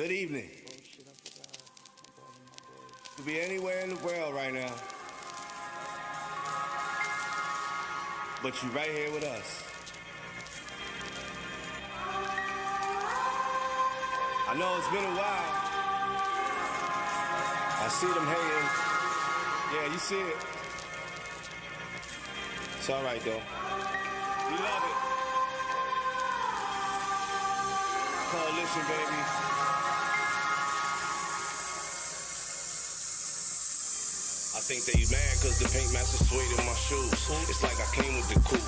Good evening. Could be anywhere in the world right now, but you right here with us. I know it's been a while. I see them hating. Yeah, you see it. It's all right, though. We love it. Coalition, baby. I think they mad cause the paint master suede in my shoes. It's like I came with the coupe.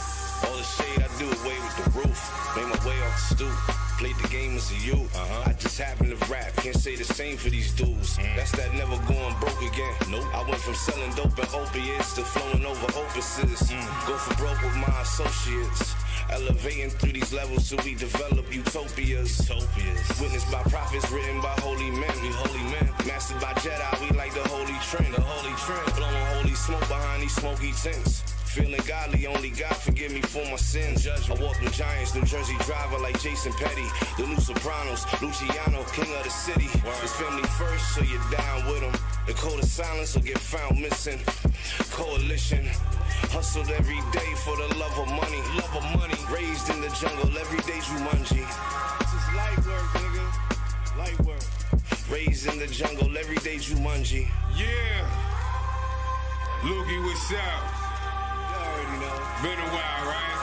All the shade I do away with the roof. Made my way off the stoop. Played the game as a youth. I just happen to rap. Can't say the same for these dudes. That's that never going broke again. Nope. I went from selling dope and opiates to flowing over opuses. Go for broke with my associates. Elevating through these levels till we develop utopias. Witnessed by prophets, written by holy men. We holy men. Mastered by Jedi, we like the holy trend. The holy trend. Blowing holy smoke behind these smoky tents. Feeling godly, only God forgive me for my sins. I walk with giants, New Jersey driver like Jason Petty. The new Sopranos, Luciano, king of the city. It's family first, so you're down with them. The code of silence will get found missing. Coalition, hustled every day for the love of money. Love of money, raised in the jungle, every day Jumanji. This is light work, nigga, light work. Raised in the jungle, every day Jumanji. Yeah, Loogie, what's up? Been a while, right?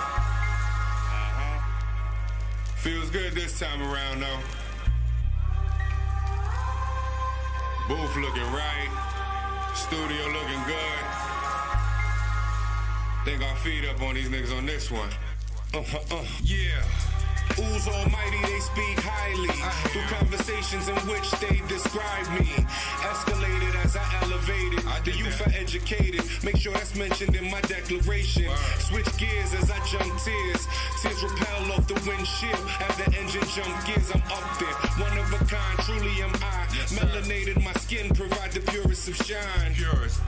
Feels good this time around, though. Booth looking right. Studio looking good. Think I'll feed up on these niggas on this one. Yeah. Ooze almighty, they speak highly through conversations in which they describe me. Escalated as I elevated. The youth are educated. Make sure that's mentioned in my declaration. Switch gears as I jump tears. Tears repel off the windshield. As the engine jump gears, I'm up there. One of a kind, truly am I. Melanated, my skin provide the purest of shine.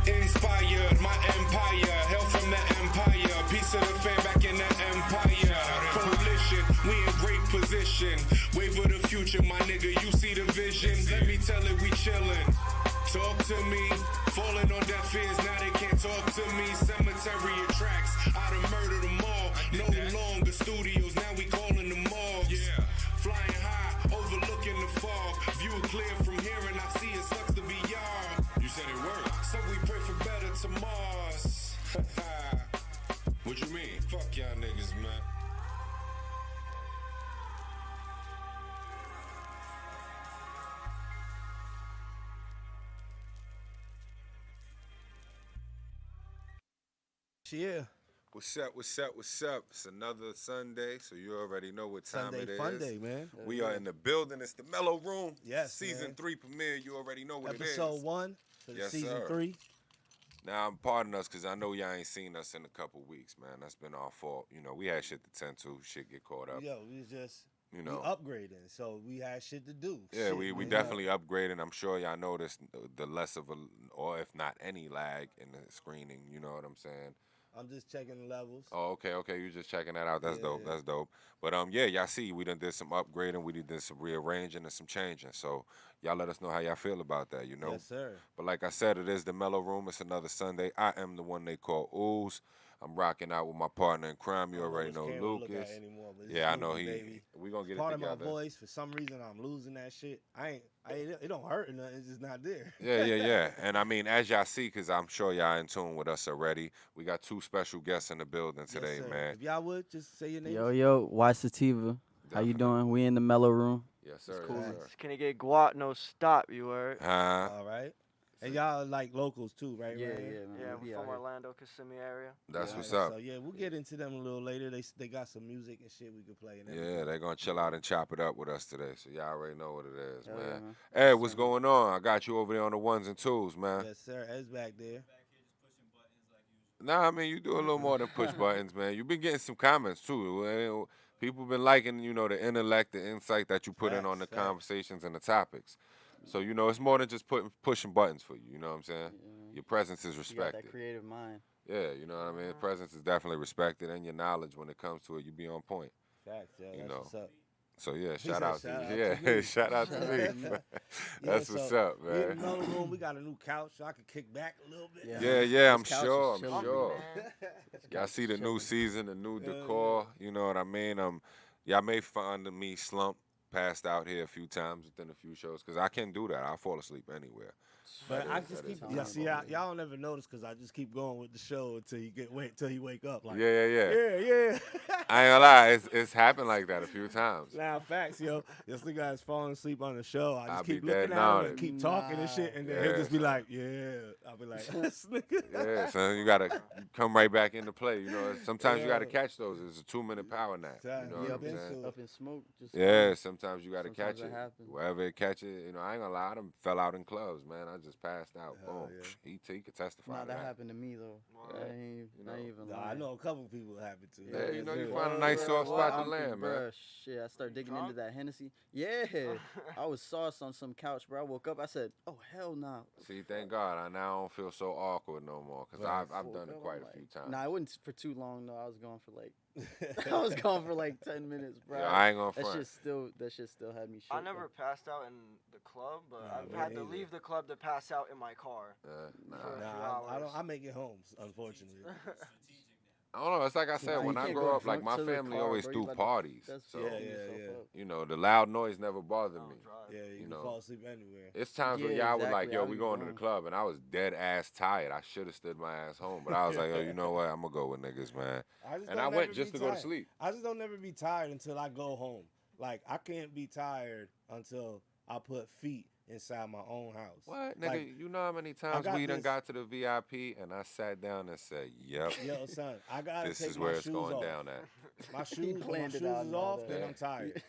Inspired, my empire. Hell from the empire. Piece of the fan back in the empire. Coalition, we in great position. Wave of the future, my nigga, you see the vision. Let me tell it, we chillin'. Talk to me, falling on deaf ears, now they can't talk to me. Cemetery of tracks, I'd have murdered them all. No longer studios, now we calling them morgues. Flying high, overlooking the fog. View clear from here and I see it sucks to be y'all. You said it worked. So we pray for better tomorrows. What you mean? Fuck y'all niggas, man. Yeah. What's up, what's up, what's up? It's another Sunday, so you already know what time Sunday it is. fun day, man. We are in the building. It's the MELLO-ROOM. Yes, Season man. 3 premiere. You already know what Episode it is. 1 for Yes, season sir. 3. Now, pardon us, because I know y'all ain't seen us in a couple weeks, man. That's been our fault. You know, we had shit to tend to. Shit get caught up. Yo, we just You know. we upgrading, so we had shit to do. Yeah, Shit, we man. definitely upgraded. I'm sure y'all noticed the less of a, or if not any lag in the screening. You know what I'm saying? I'm just checking the levels. Oh, okay. You just checking that out. That's Yeah, dope. yeah. That's dope. But yeah, y'all see, we done did some upgrading. We did some rearranging and some changing. So y'all let us know how y'all feel about that. You know. Yes, sir. But like I said, it is the MELLO-ROOM. It's another Sunday. I am the one they call Ooze. I'm rocking out with my partner in crime. You already know Lucas. Yeah, I know baby. We gonna get Part it of together. my voice. For some reason, I'm losing that shit. It don't hurt or nothing. It's just not there. Yeah. And I mean, as y'all see, because I'm sure y'all in tune with us already, we got 2 special guests in the building today, Yes, sir. man. If y'all would just say your name. Yo, Y Sativa. How you doing? We in the MELLO-ROOM. Yes, sir. cool. Yes, sir. Can you get guap, no stop, you heard? All right. And y'all like locals too, right? Yeah, man? man. Yeah, We we're out from here. Orlando, Kissimmee area. That's Yeah, what's up. So yeah, we'll get into them a little later. They got some music and shit we could play. And Yeah, everything. they're gonna chill out and chop it up with us today. So y'all already know what it is, Hell man. yeah, man. Hey, what's going on? I got you over there on the 1s and 2s, man. Yes, sir. Ed's back there. Nah, I mean, you do a little more than push buttons, man. You've been getting some comments too. People been liking, the intellect, the insight that you put in on the Facts. conversations and the topics. So it's more than just pushing buttons for you. You know what I'm saying? Yeah. Your presence is You got respected. that creative mind. Yeah, you know what I mean. Presence is definitely respected, and your knowledge when it comes to it, you be on point. Facts, yeah. You That's know. what's up. So yeah, He shout said, out to "Shout you. out Yeah, to me." shout out to me. Yeah, That's so what's up, we in the man. Mellow Room. We got a new couch, so I can kick back a little bit. Yeah, I'm This couch is sure. I'm chilling, sure. man. Y'all see the new chilling. season, the new Hell decor. You know what I mean? Y'all may find me slump, passed out here a few times within a few shows, because I can do that. I fall asleep anywhere. But That I is- just that keep, is yeah, fine. see, y'all don't never notice because I just keep going with the show until you wake up. Like, Yeah. yeah. I ain't gonna lie, it's happened like that a few times. Nah, facts, yo. This nigga guy's falling asleep on the show. I I'll just be keep dead looking at him nodded. and keep talking and shit, and then he'll Yeah, just be son. like, yeah. I'll be like, this nigga. Yeah, son, you gotta come right back into play. You know, sometimes you gotta Yeah. catch those. It's a 2-minute power nap. You know Yeah, what I'm up, been saying? through up in smoke. Just Yeah, sometimes you gotta Sometimes catch that it. happens. Wherever it catch it, you know, I ain't gonna lie, I done fell out in clubs, man. I just passed out. Hell Boom. yeah. He could testify Nah, to that that. happened to me though. Word. I ain't, You know. I ain't even Nah, I lying. know a couple people happen to. Yeah, you know, you good. find a nice soft Well, spot to I'm- land, man. bruh, shit, I started digging into drunk? that Hennessy. Yeah, I was sauced on some couch, bro. I woke up, I said, "Oh hell no." See, thank God, I now don't feel so awkward no more, because Right. I've Woke done it up, quite I'm a few like- times. Nah, I wasn't for too long though. I was gone for like, I was gone for like 10 minutes, bro. Yeah, I ain't gonna that front. shit still had me shook. I never passed out in the club, but Nah, I've me had to neither. leave the club to pass out in my car. Nah. For a few Nah, I don't. hours. I make it home, unfortunately. I don't know. It's like I said, Nah, when you I can't grow go up, like drunk my to the family car, always bro. You threw about to- parties. That's So, fucking Yeah, yourself yeah. up. you know, the loud noise never bothered Don't me. drive. Yeah, you know. can fall asleep anywhere. It's times where Yeah, y'all was like, exactly. yo, I'll we be going to the gone. club, and I was dead ass tired. I should have stood my ass home, but I was like, yo, you know what? I'm gonna go with niggas, man. I just And don't I went never just be to go to tired. sleep. I just don't never be tired until I go home. Like I can't be tired until I put feet inside my own house. What, nigga? Like, You know how many times got we done this- got to the VIP, and I sat down and said, yep, Yo, son, I gotta this take is my where it's shoes going off. down at. My He shoes, when my planned it shoes out is and all off, that. then Yeah. I'm tired.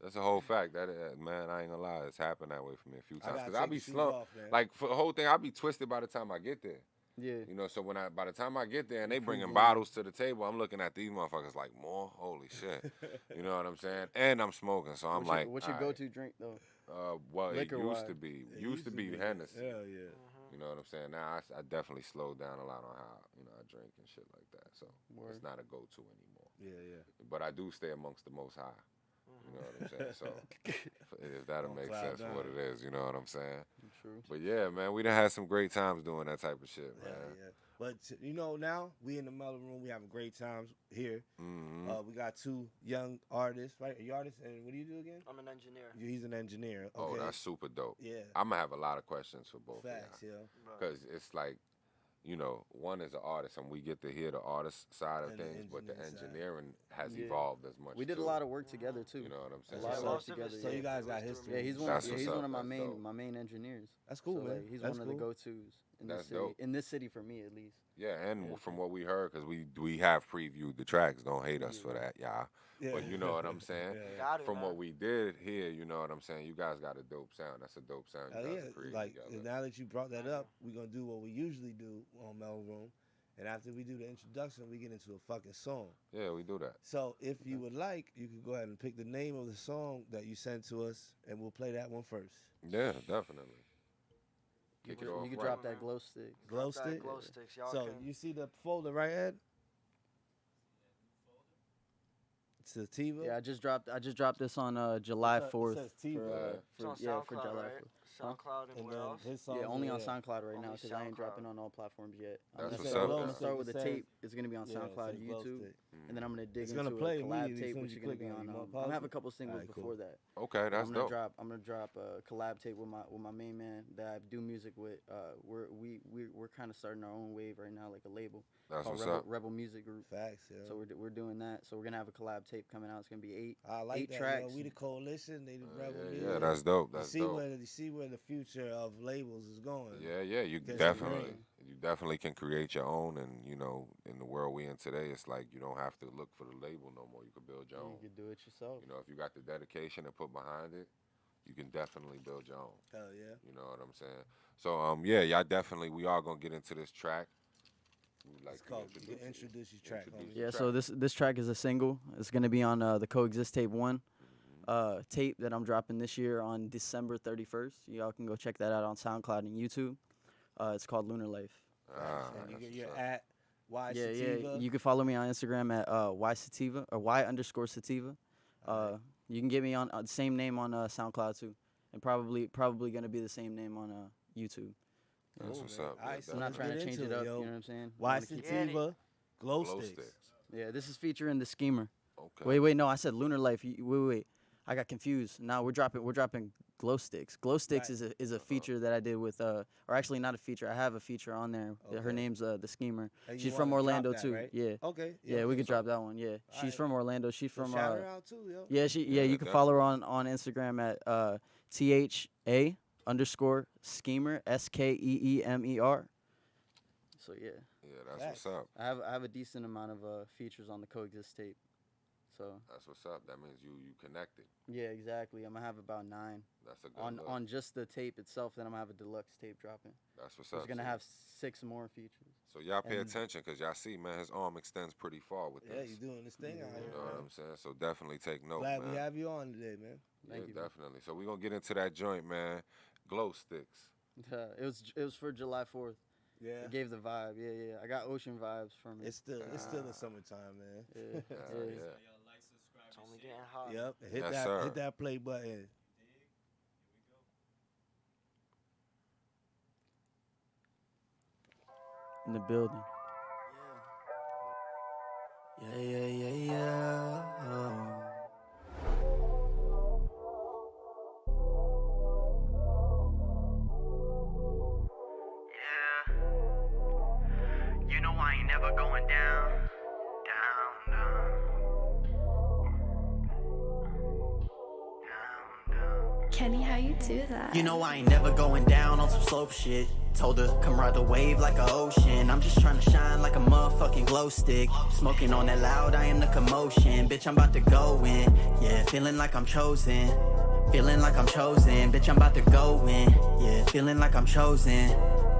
That's a whole fact. That man, I ain't gonna lie, it's happened that way for me a few I times. gotta Cause I take be the shoes slumped. off, man. Like for the whole thing, I be twisted by the time I get there. Yeah. You know, so by the time I get there and they bringing Cool. bottles to the table, I'm looking at these motherfuckers like, more? Holy shit. You know what I'm saying? And I'm smoking, so I'm like, what's your alright. go-to drink though? Well, it Liquor-wise? used to be. It Used to be Hennessy. Hell yeah. You know what I'm saying? Now I definitely slowed down a lot on how I drink and shit like that. So Word. it's not a go-to anymore. Yeah. But I do stay amongst the most high. You know what I'm saying? So if that'll Don't make cloud sense for what nine. it is, you know what I'm saying? True. But yeah, man, we done had some great times doing that type of shit, Yeah, man. yeah. But you know, now we in the Mellow Room. We having great times here. hmm We got two young artists, right? Are you artists? And what do you do again? I'm an engineer. He's an engineer. Oh, Okay. that's super dope. Yeah. I'm gonna have a lot of questions for both Facts, of y'all. yo. But Because it's like, you know, one is an artist, and we get to hear the artist side of And the things, but the engineer side. engineering has Yeah. evolved as much. We did a too. lot of work together too. You know what I'm A saying? lot of So- work Most of together. it's So yeah. you guys got It was history. Yeah, he's one. That's Yeah, what's he's up. one of my That's main dope. my main engineers. That's cool, So, man. like, he's That's one of the cool. go-tos in That's this city. dope. In this city for me, at least. Yeah, and Yeah, from what we heard, because we have previewed the tracks. Don't hate us for Yeah. that, y'all. Yeah. But you know what I'm saying? Yeah. got it, From man. what we did here, you know what I'm saying? You guys got a dope sound. That's a dope sound. You Hell guys yeah. are creating Like together. now that you brought that up, we're gonna do what we usually do on Mellow Room. And after we do the introduction, we get into a fucking song. Yeah, we do that. So if you would like, you can go ahead and pick the name of the song that you sent to us, and we'll play that one first. Yeah, definitely. You Kick it could, off you could right. drop that glow stick. Glow Drop that stick. Glow sticks. Y'all So can. you see the folder, right, Ed? Sativa. Yeah, I just dropped this on July It says 4th. Tiva. It's on yeah, for SoundCloud, July right? 4th. Huh? SoundCloud and And where then else? his song. Yeah, only on SoundCloud right now Only because I ain't SoundCloud. dropping on all platforms yet. That's gonna what's start- up, I'm man. gonna start with the It says- tape. It's gonna be on Yeah, it SoundCloud says and glow YouTube, stick. and then I'm gonna dig It's into gonna a play collab immediately as tape, soon which as is you gonna click be on it. on. You wanna I'm pause gonna have it? a couple singles Alright, cool. before that. Okay, that's I'm dope. gonna drop a collab tape with my main man that I do music with. We're kind of starting our own wave right now, like a label That's called what's Rebel, up. Rebel Music Group. Facts, yeah. So we're doing that. So we're gonna have a collab tape coming out. It's gonna be eight. I like 8 that. tracks. Yo, we the coalition. They the rebel. Yeah, music. yeah, that's dope. You That's see dope. where the future of labels is going. Yeah, you Guess definitely, you're you definitely can create your own, and you know, in the world we in today, it's like you don't have to look for the label no more. You can build your own. You could do it yourself. You know, if you got the dedication to put behind it, you can definitely build your own. Hell yeah. You know what I'm saying? So, yeah, y'all definitely, we are gonna get into this track. We'd like It's to called introduce it. Introduce Your Track, Introduce homie. your Yeah. track. So this track is a single. It's gonna be on the Coexist Tape 1 tape that I'm dropping this year on December 31st. Y'all can go check that out on SoundCloud and YouTube. It's called Lunar Life. Ah, And you that's get your what's up. at Y Yeah, Sativa. yeah. You can follow me on Instagram at Y Sativa or Y_Sativa. You can get me on the same name on SoundCloud too, and probably gonna be the same name on YouTube. That's Cool, what's man. up. All right, Yeah, so I'm not let's trying get to change into it up. yo. You know what I'm saying? I Why wanna keep- sativa glow Glow sticks? sticks. Yeah, this is featuring the Schemer. Okay. Wait, no, I said Lunar Life. Wait. I got confused. Now we're dropping glow sticks. Glow sticks Right. is a feature that I did with or actually not a feature. I have a feature on there. Her Okay. name's the Schemer. And you She's from wanna drop Orlando that, too. right? Yeah. Okay. Yeah, we okay, could so- drop that one. Yeah. She's Alright. from Orlando. She's so from shout her out too, yo. Yeah, Yeah, you can follow her on Instagram at THA_Schemer SKEEMER. So yeah, Yeah, that's Facts. what's up. I have a decent amount of features on the Coexist tape. So That's what's up. That means you connected. yeah, exactly. I'm gonna have about 9 That's a good look. on just the tape itself. Then I'm gonna have a deluxe tape dropping. That's what's So up. it's gonna so, have 6 more features. so y'all pay and- attention because y'all see, man, his arm extends pretty far with Yeah, this. you doing this thing out You here, know what man. I'm saying? So definitely take note, Glad man. we have you on today, man. Thank yeah, you, man. definitely. So we're gonna get into that joint, man. Glow sticks. It was for July 4th. Yeah. It gave the vibe. Yeah. I got ocean vibes from it. It's still the summertime, man. Yeah. Yeah, yeah. yeah. It's only getting hot. Yep. Hit Yes, that sir. hit that play button. In the building. Yeah. Yeah. You know I ain't never going down. Kenny, how you do that? You know I ain't never going down on some slope shit. Told her, come ride the wave like an ocean. I'm just trying to shine like a motherfucking glow stick. Smoking on that loud, I am the commotion. Bitch, I'm about to go in. Yeah, feeling like I'm chosen. Feeling like I'm chosen. Bitch, I'm about to go in. Yeah, feeling like I'm chosen.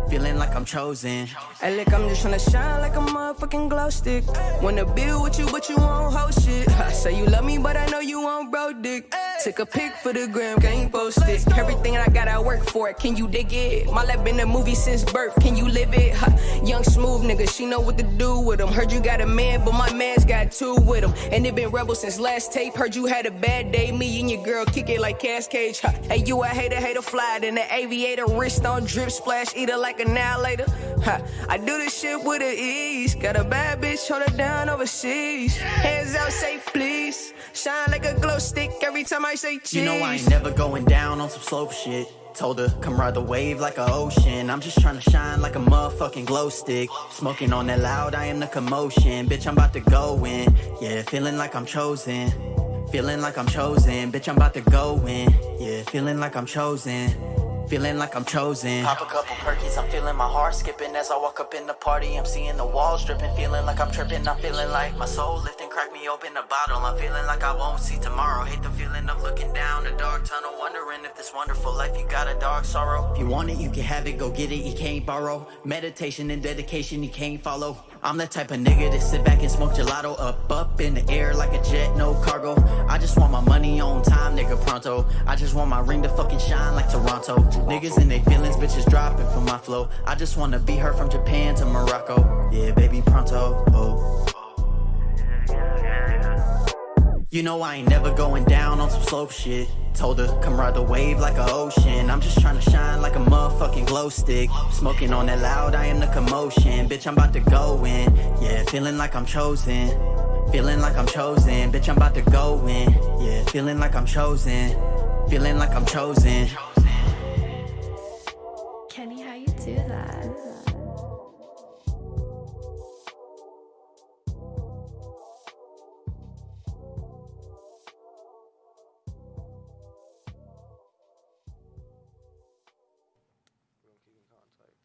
Feeling like I'm chosen. Hey, look, I'm just tryna shine like a motherfucking glow stick. Wanna build with you, but you won't hold shit. I say you love me, but I know you won't bro dick. Took a pic for the gram, can't post it. Everything I got, I work for it. Can you dig it? My life been a movie since birth. Can you live it? Young smooth nigga, she know what to do with him. Heard you got a man, but my man's got 2 with him. And it been rebel since last tape. Heard you had a bad day. Me and your girl kick it like Cascade. Hey, you a hater, fly. Then the aviator, wrist on drip splash, eat her like annihilator. I do this shit with a ease. Got a bad bitch, hold her down overseas. Hands out, say please. Shine like a glow stick every time I say cheese. You know I ain't never going down on some slope shit. Told her, come ride the wave like an ocean. I'm just trying to shine like a motherfucking glow stick. Smoking on that loud, I am the commotion. Bitch, I'm about to go in. Yeah, feeling like I'm chosen. Feeling like I'm chosen. Bitch, I'm about to go in. Yeah, feeling like I'm chosen. Feeling like I'm chosen. Pop a couple perkies, I'm feeling my heart skipping as I walk up in the party. I'm seeing the walls dripping, feeling like I'm tripping. I'm feeling like my soul lifting, crack me open a bottle. I'm feeling like I won't see tomorrow. Hate the feeling of looking down a dark tunnel, wondering if this wonderful life you got a dark sorrow. If you want it, you can have it, go get it, you can't borrow. Meditation and dedication, you can't follow. I'm the type of nigga that sit back and smoke gelato. Up in the air like a jet, no cargo. I just want my money on time, nigga, pronto. I just want my ring to fucking shine like Toronto. Niggas in they feelings, bitches dropping from my flow. I just wanna be her from Japan to Morocco. Yeah, baby, pronto. Oh. You know I ain't never going down on some slope shit. Told her, come ride the wave like an ocean. I'm just trying to shine like a motherfucking glow stick. Smoking on that loud, I am the commotion. Bitch, I'm about to go in. Yeah, feeling like I'm chosen. Feeling like I'm chosen. Bitch, I'm about to go in. Yeah, feeling like I'm chosen. Feeling like I'm chosen. Kenny, how you do that?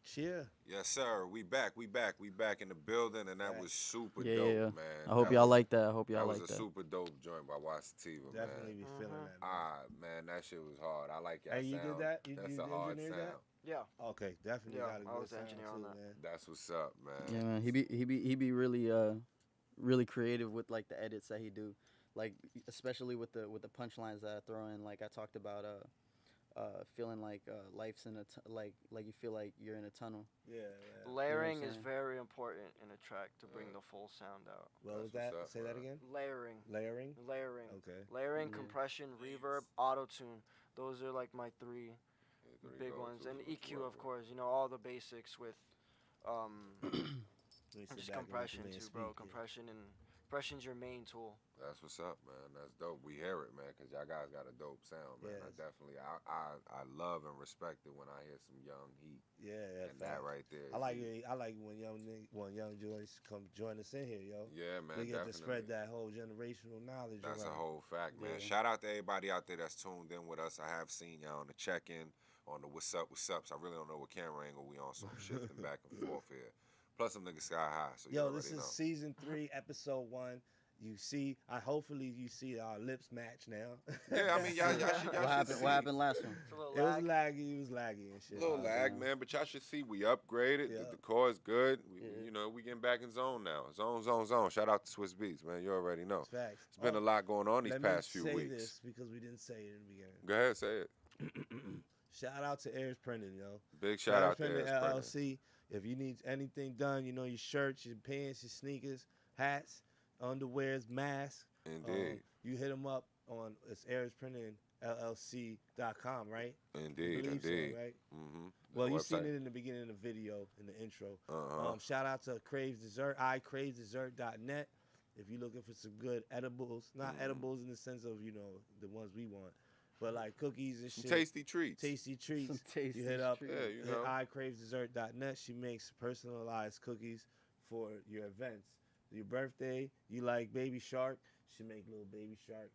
Cheer. Yes, sir. We back in the building, and that was super Yeah, dope, yeah. man. I hope That y'all was- like that. I hope y'all That like was a that. super dope joint by Wasativa, man. Definitely be feeling that. Man. Ah, man, that shit was hard. I like y'all Hey, you did sound. that? You That's did a hard engineer sound. that? Yeah. Okay, definitely Yeah, got a I good was the sound engineer too, on that. man. That's what's up, man. Yeah, man. He be really creative with like the edits that he do, like especially with the punchlines that I throw in. Like I talked about feeling like life's in a like you feel like you're in a tunnel. Yeah. Layering You know what I'm is saying? very important in a track to bring the full sound out. What was That's that? what's up, Say that bro. again. Layering. Layering. Okay. Layering, Yeah. compression, reverb, auto tune. Those are like my three big ones. And EQ, of course. You know, all the basics with Let me sit just back and let the compression man too, speak, bro. yeah. Compression's your main tool. That's what's up, man. That's dope. We hear it, man, because y'all guys got a dope sound, man. Yes. I definitely, I love and respect it when I hear some young heat. Yeah, And that right there. I like see? it. I like when young joints come join us in here, yo. Yeah, man. We get to definitely. spread that whole generational knowledge. That's a around. whole fact, man. Yeah. Shout out to everybody out there that's tuned in with us. I have seen y'all on the check-in, on the what's ups. I really don't know what camera angle we on, so I'm shifting back and forth here. Plus, some niggas sky high, so you Yo, already this is know. season 3, episode 1. You see, hopefully you see our lips match now. Yeah, I mean, y'all should What happened? see What happened last one? It's a little It was lag. laggy. It was laggy and shit. A little lag, damn. man, but y'all should see we upgraded. Yeah. The core is good. We, Yeah. You know, we getting back in zone now. Zone. Shout out to Swiss Beats, man. You already know. Facts. It's been a lot going on these Let past few me say weeks. this because we didn't say it in the beginning. Go ahead, say it. Shout out to Ayers Printing, yo. Big shout out to Printing Ayers Printing. LLC. If you need anything done, you know, your shirts, your pants, your sneakers, hats, underwears, masks. Indeed. You hit them up on it's AyersPrintingLLC.com, right? Indeed, believe so, indeed. right? Mm-hmm. Well, you seen it in the beginning of the video, in the intro. Shout out to Craves Dessert, iCravesDessert.net. If you're looking for some good edibles, not edibles in the sense of, you know, the ones we want, but like cookies and Some shit. tasty treats. Tasty treats. Some tasty You hit up treats. Yeah, you know. iCravesDessert.net. She makes personalized cookies for your events. Your birthday, you like Baby Shark, she make little Baby Shark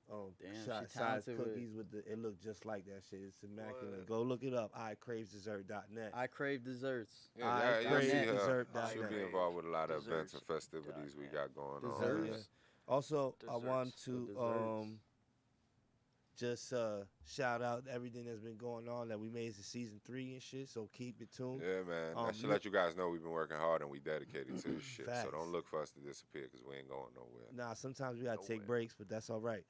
Damn, size she talented with it. cookies with it look just like that shit. It's immaculate. What? Go look it up. iCravesDessert.net. I crave desserts. Yeah, crave see her. dessert.net. She'll be involved with a lot of events and Desserts. festivities we got going on. Desserts. man. Also, I Desserts. want The to desserts. just shout out everything that's been going on that we made to season 3 and shit. So keep it tuned. Yeah, man. I should you- let you guys know we've been working hard and we dedicated to this shit. So Facts. don't look for us to disappear because we ain't going nowhere. Nah, sometimes we gotta No take way. breaks, but that's all right.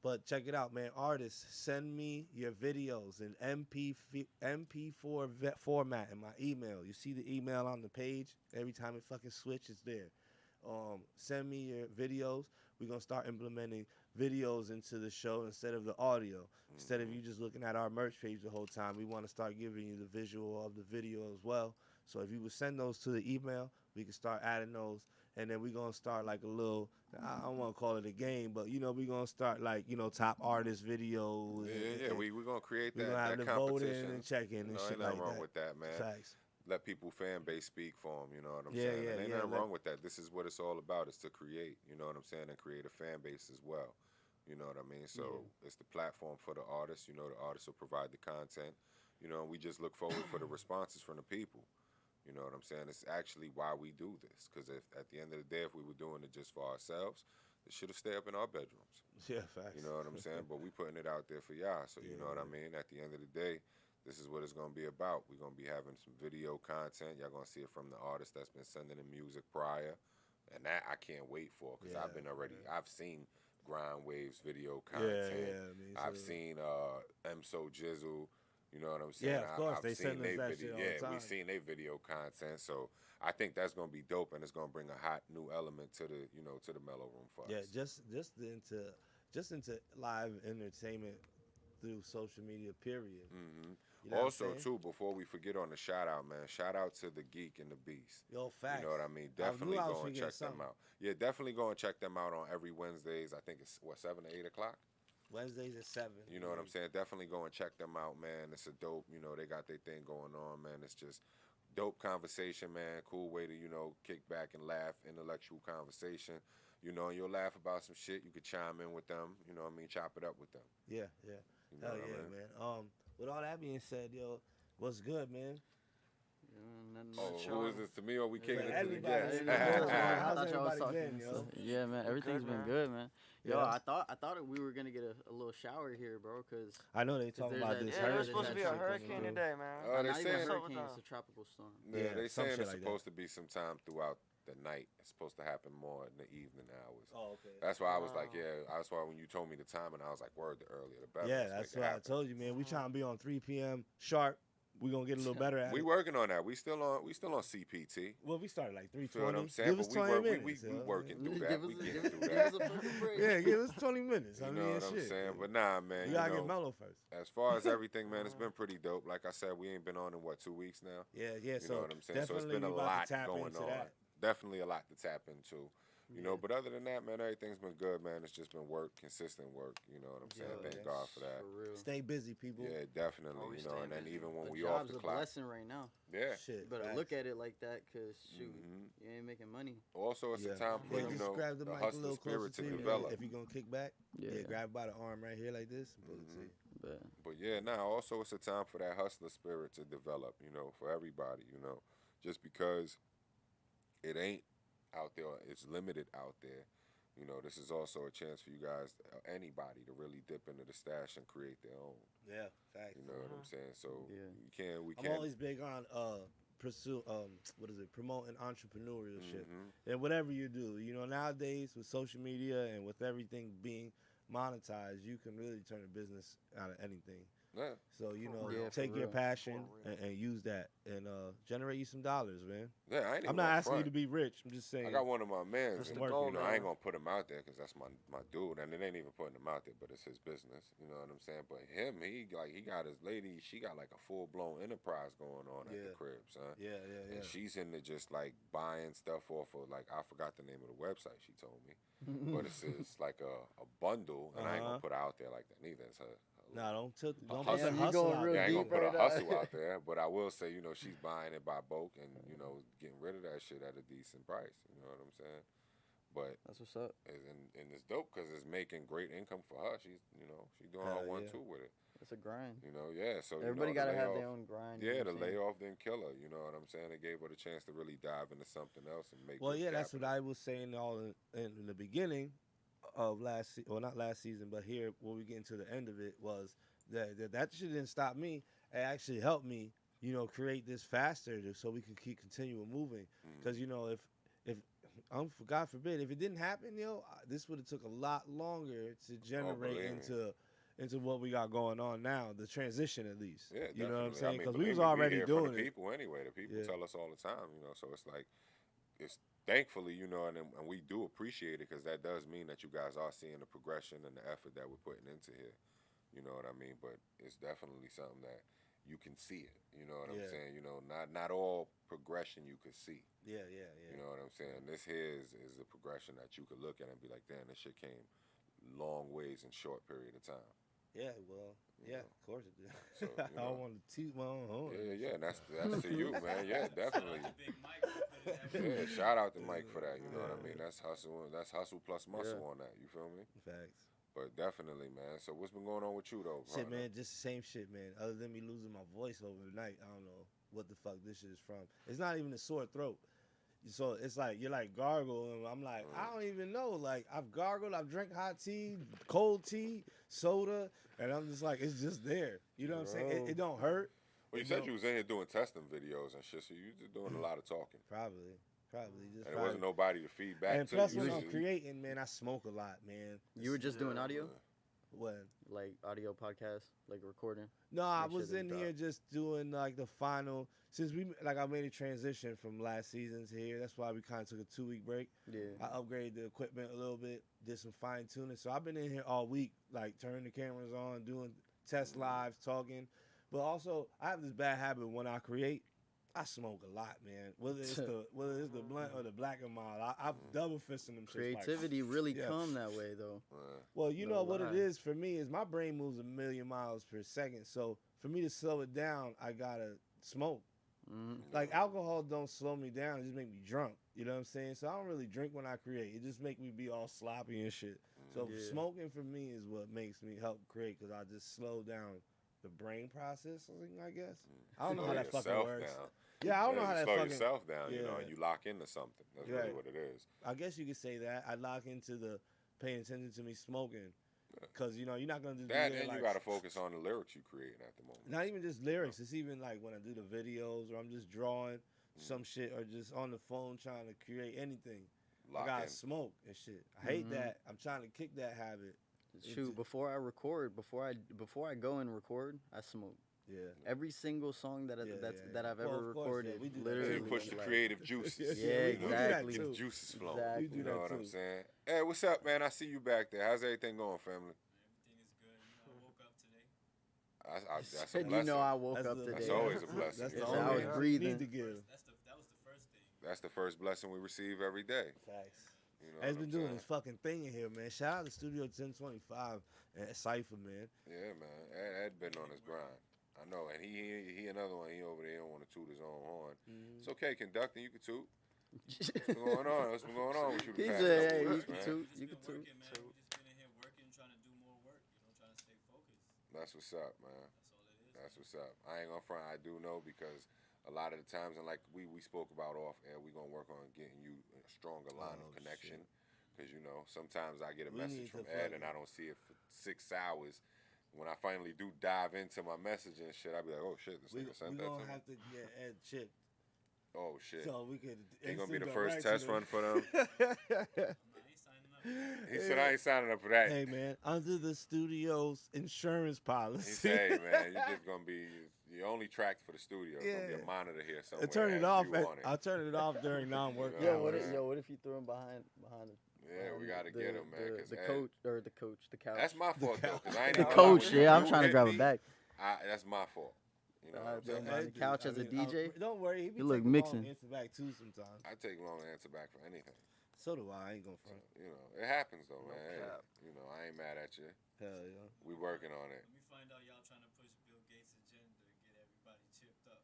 But check it out, man. Artists, send me your videos in MP4 format in my email. You see the email on the page. Every time it fucking switches, there. Send me your videos. We're gonna start implementing videos into the show instead of the audio. Instead of you just looking at our merch page the whole time, we want to start giving you the visual of the video as well. So if you would send those to the email, we can start adding those. And then we're going to start like a little, I don't want to call it a game, but, you know, we're going to start like, you know, top artist videos. Yeah, we're going to create We're that, going to have that the voting competition. and check-in and You know, shit ain't like nothing wrong that. with that, man. Facts. Let people fan base speak for them, you know what I'm Yeah, saying? yeah, and ain't yeah, nothing let- wrong with that. This is what it's all about, is to create, you know what I'm saying, and create a fan base as well. You know what I mean? So it's the platform for the artists. You know, the artists will provide the content. You know, and we just look forward for the responses from the people. You know what I'm saying? It's actually why we do this. Because if at the end of the day, if we were doing it just for ourselves, it should have stayed up in our bedrooms. Yeah, facts. You know what I'm saying? But we putting it out there for y'all. So you know what I mean? At the end of the day, this is what it's going to be about. We're going to be having some video content. Y'all going to see it from the artist that's been sending in music prior. And that I can't wait for because I've been already, I've seen Grind Waves video content. me I've too. seen So Jizzle. You know what I'm saying? Yeah, of course. I've They seen send us they that video. shit all the Yeah, time. we've seen their video content. So I think that's going to be dope and it's going to bring a hot new element to the, you know, to the MELLO-ROOM for Yeah, us. just into live entertainment through social media, period. Mm-hmm. You know what I'm Also, saying? too, before we forget on the shout out, man, shout out to the Geek and the Beast. Yo, facts. You know what I mean? I Definitely knew I was go and forgetting check them something. out. Yeah, definitely go and check them out on every Wednesdays. I think it's, 7 to 8 o'clock? Wednesdays at 7. You know what I'm saying? Definitely go and check them out, man. It's a dope, you know, they got their thing going on, man. It's just dope conversation, man. Cool way to, you know, kick back and laugh, intellectual conversation. You know, and you'll laugh about some shit. You could chime in with them. You know what I mean? Chop it up with them. Yeah. You know Hell what I yeah, mean? man. With all that being said, yo, what's good, man? Nothing Oh, much. who is this to me or we kicking it to the everybody. guest? Yeah, I how's thought y'all was everybody talking. been, yo? So, yeah, man, everything's been man. good, man. Yo, Yeah. I thought we were gonna get a little shower here, bro, cause I know they talking there's about that- this. Yeah, there's There's supposed to be a that shit hurricane coming through. today, man. Oh, they not even a saying- hurricane, it's a tropical storm. Yeah, they some saying shit it's like that. supposed to be sometime throughout the night. It's supposed to happen more in the evening hours. Oh, okay. That's why I was like, yeah. That's why when you told me the time, and I was like, word, the earlier the better. Yeah, Let's that's make it what I happen. told you, man. We trying to be on 3 p.m. sharp. We gonna get a little better at We it. working on that. We still on CPT. Well, we started like Feel what 3:20. I'm saying? Give us But 20 minutes. we yo. working through that. Give We us, getting give, through give that. us a fucking break. Yeah, give us 20 minutes. You I know mean, what I'm shit. saying? But nah, man. You gotta get mellow first. As far as everything, man, it's been pretty dope. Like I said, we ain't been on in 2 weeks now. Yeah. You So know what I'm saying? So it's definitely been a we about lot to tap going into on. that. Definitely a lot to tap into. You know, but other than that, man, everything's been good, man. It's just been work, consistent work. You know what I'm saying? Yeah, Thank God for that. For real. Stay busy, people. Yeah, definitely. Always You know, stay and then busy. even when A we off job's the a clock. blessing right now. Yeah. Shit. You better facts. look at it like that, cause shoot, Mhm. you ain't making money. Also, it's Yeah. a time for, Yeah, you just know, grab the the mic a hustler little closer spirit to to you. develop. If you're gonna kick back, Yeah. grab it by the arm right here like this and pull it to you. But But yeah, now also it's a time for that hustler spirit to develop, you know, for everybody, you know. Just because it ain't out there, it's limited out there. You know, this is also a chance for you guys, anybody, to really dip into the stash and create their own. Yeah, facts. You know what I'm saying? So Yeah. we I'm can't. always big on pursue promoting entrepreneurship Mhm. and whatever you do. You know, nowadays with social media and with everything being monetized, you can really turn a business out of anything. Yeah. So you know, Yeah, for take your real. passion For real. and use that and generate you some dollars, man. Yeah, I ain't even I'm not gonna asking you front. to be rich. I'm just saying. I got one of my mans, That's and, the goal, you know, I ain't man. gonna put him out there because that's my dude, and it ain't even putting him out there, but it's his business. You know what I'm saying? But him, he got his lady. She got like a full blown enterprise going on at Yeah. the crib, son. Yeah. And she's into just like buying stuff off of like I forgot the name of the website she told me, but it's like a bundle, and I ain't gonna put it out there like that neither. It's her Nah, don't put hustle. the Damn, you hustle going out real yeah, I there. ain't deep gonna put a right now. hustle out there, but I will say, you know, she's buying it by bulk and, you know, getting rid of that shit at a decent price. You know what I'm saying? But that's what's up. and it's dope because it's making great income for her. She's, you know, she's doing Hell her one yeah. two with it. It's a grind. You know, yeah. So Everybody you know, gotta the have layoff- their own grind. you Yeah, know the what I'm saying? layoff didn't kill her. You know what I'm saying? It gave her the chance to really dive into something else and make. Well, good yeah, that's what capital. I was saying all in the beginning of not last season, but here when we get into the end of it was that shit didn't stop me. It actually helped me, you know, create this faster so we could keep continuing moving. Because you know, if God forbid, if it didn't happen, this would have took a lot longer to generate believe me. into what we got going on now, the transition at least. Yeah, you know what I'm definitely. saying? I mean, Because we believe was me, already here doing for the it. people anyway. The people Yeah. tell us all the time, you know. So it's like, it's thankfully, you know, and we do appreciate it because that does mean that you guys are seeing the progression and the effort that we're putting into here. You know what I mean? But it's definitely something that you can see it. You know what I'm Yeah. saying? You know, not all progression you could see. Yeah. You know what I'm saying? This here is a progression that you could look at and be like, damn, this shit came long ways in short period of time. Yeah, well, You yeah, know. of course it did. So, you I know. don't want to toot my own horn. Yeah, and that's to you, man. Yeah, definitely. Yeah, shout out to Mike for that. You know what I mean? That's hustle plus muscle on that. You feel me? Facts. But definitely, man. So what's been going on with you though? Shit, partner? man, just the same shit, man. Other than me losing my voice overnight, I don't know what the fuck this shit is from. It's not even a sore throat. So it's like you're like gargle, and I'm like, I don't even know. Like I've gargled, I've drank hot tea, cold tea, soda, and I'm just like, it's just there. You know what I'm saying? It don't hurt. Well, you said you was in here doing testing videos and shit, so you just doing a lot of talking. Probably just. And there wasn't nobody to feed back And to. plus, you. when You I'm just- creating, man, I smoke a lot, man. You were just doing audio, When? like audio podcast, like recording. No, I Make sure was they in drop. here just doing like the final. Since I made a transition from last season to here. That's why we kind of took a 2-week break. Yeah. I upgraded the equipment a little bit, did some fine tuning. So I've been in here all week, like turning the cameras on, doing test lives, talking. But also, I have this bad habit when I create, I smoke a lot, man. Whether it's the blunt or the black and mild, I'm double fisting them. shits like- Creativity really Yeah. come that way though. Well, you No know what it lie. is for me is my brain moves 1,000,000 miles per second. So for me to slow it down, I gotta smoke. Like alcohol don't slow me down; it just make me drunk. You know what I'm saying? So I don't really drink when I create. It just make me be all sloppy and shit. So Yeah. smoking for me is what makes me help create because I just slow down the brain processing. I guess I don't know how Slow that fucking yourself works. down. Yeah, I don't know you how that slow fucking. yourself down, you know, Yeah. and you lock into something. That's really Right. what it is. I guess you could say that. I lock into the paying attention to me smoking, because you know you're not gonna just That be there, and you like, got to focus on the lyrics you creating at the moment. Not even just lyrics. It's even like when I do the videos or I'm just drawing. some shit, or just on the phone trying to create anything. Lock I got in. smoke and shit. I hate that. I'm trying to kick that habit. Shoot, before I record, before I go and record, I smoke. Yeah. Every single song that that I've Well, ever of course, recorded, yeah, we do that. literally. You push the like- creative juices. Yeah, we do that exactly. Get the too. juices flowing. Exactly. We do You know that what too. I'm saying? Hey, what's up, man? I see you back there. How's everything going, family? Everything is good. You know, I woke up today. That's a Said, blessing. you know, I woke That's up the- today. That's always a blessing. That's You the know I what only was thing breathing. you need to give. That was the first thing. That's the first blessing we receive every day. Facts. You know He's what been I'm doing saying? his fucking thing in here, man. Shout out to Studio 1025 and Cypher, man. Yeah, man. Ed been on his grind. I know, and he another one. He over there don't want to toot his own horn. It's okay, conducting. You can toot. What's been going on? What's been going on with you the He past said, couple hey, you weeks, can man? toot. Just You been can toot. working, man. We just been in here working, trying to do more work. You know, trying to stay focused. That's what's up, man. That's all it is. That's what's up. I ain't gonna front. I do know because a lot of the times, and like we spoke about off air, we gonna work on getting you a stronger line of connection. Because you know, sometimes I get a We message need from to Ed and I don't see it for 6 hours. When I finally do dive into my message and shit, I be like, oh shit, this We nigga sent that to gonna me. have to get Ed chipped Oh shit. so we could. He gonna be the instant first direct test to run for them. I ain't signing up. He said I ain't signing up for that. Hey man, under the studio's insurance policy. He said, hey man, you're just gonna be you only tracked for the studio. There's gonna be Yeah. a monitor here I somewhere. turn it has off. you on it. I'll turn it off during non-work Yeah, Yo, hours. what if you threw him behind the Yeah, we gotta get him, man. 'cause the Ed- coach or the couch. That's my fault though, cause I ain't The even coach. know. Yeah, I'm You trying to hit grab me, it back. That's my fault. You know what I'm Don't saying? mind the couch as a DJ. Don't worry, he be You look taking mixing. long answer back too sometimes. I take long to answer back for anything. So do I. I ain't gonna So, front. you know, it happens though, man. Hey, cap. you know, I ain't mad at you. Hell yeah. We working on it. Let me find out y'all trying to push Bill Gates' agenda to get everybody chipped up.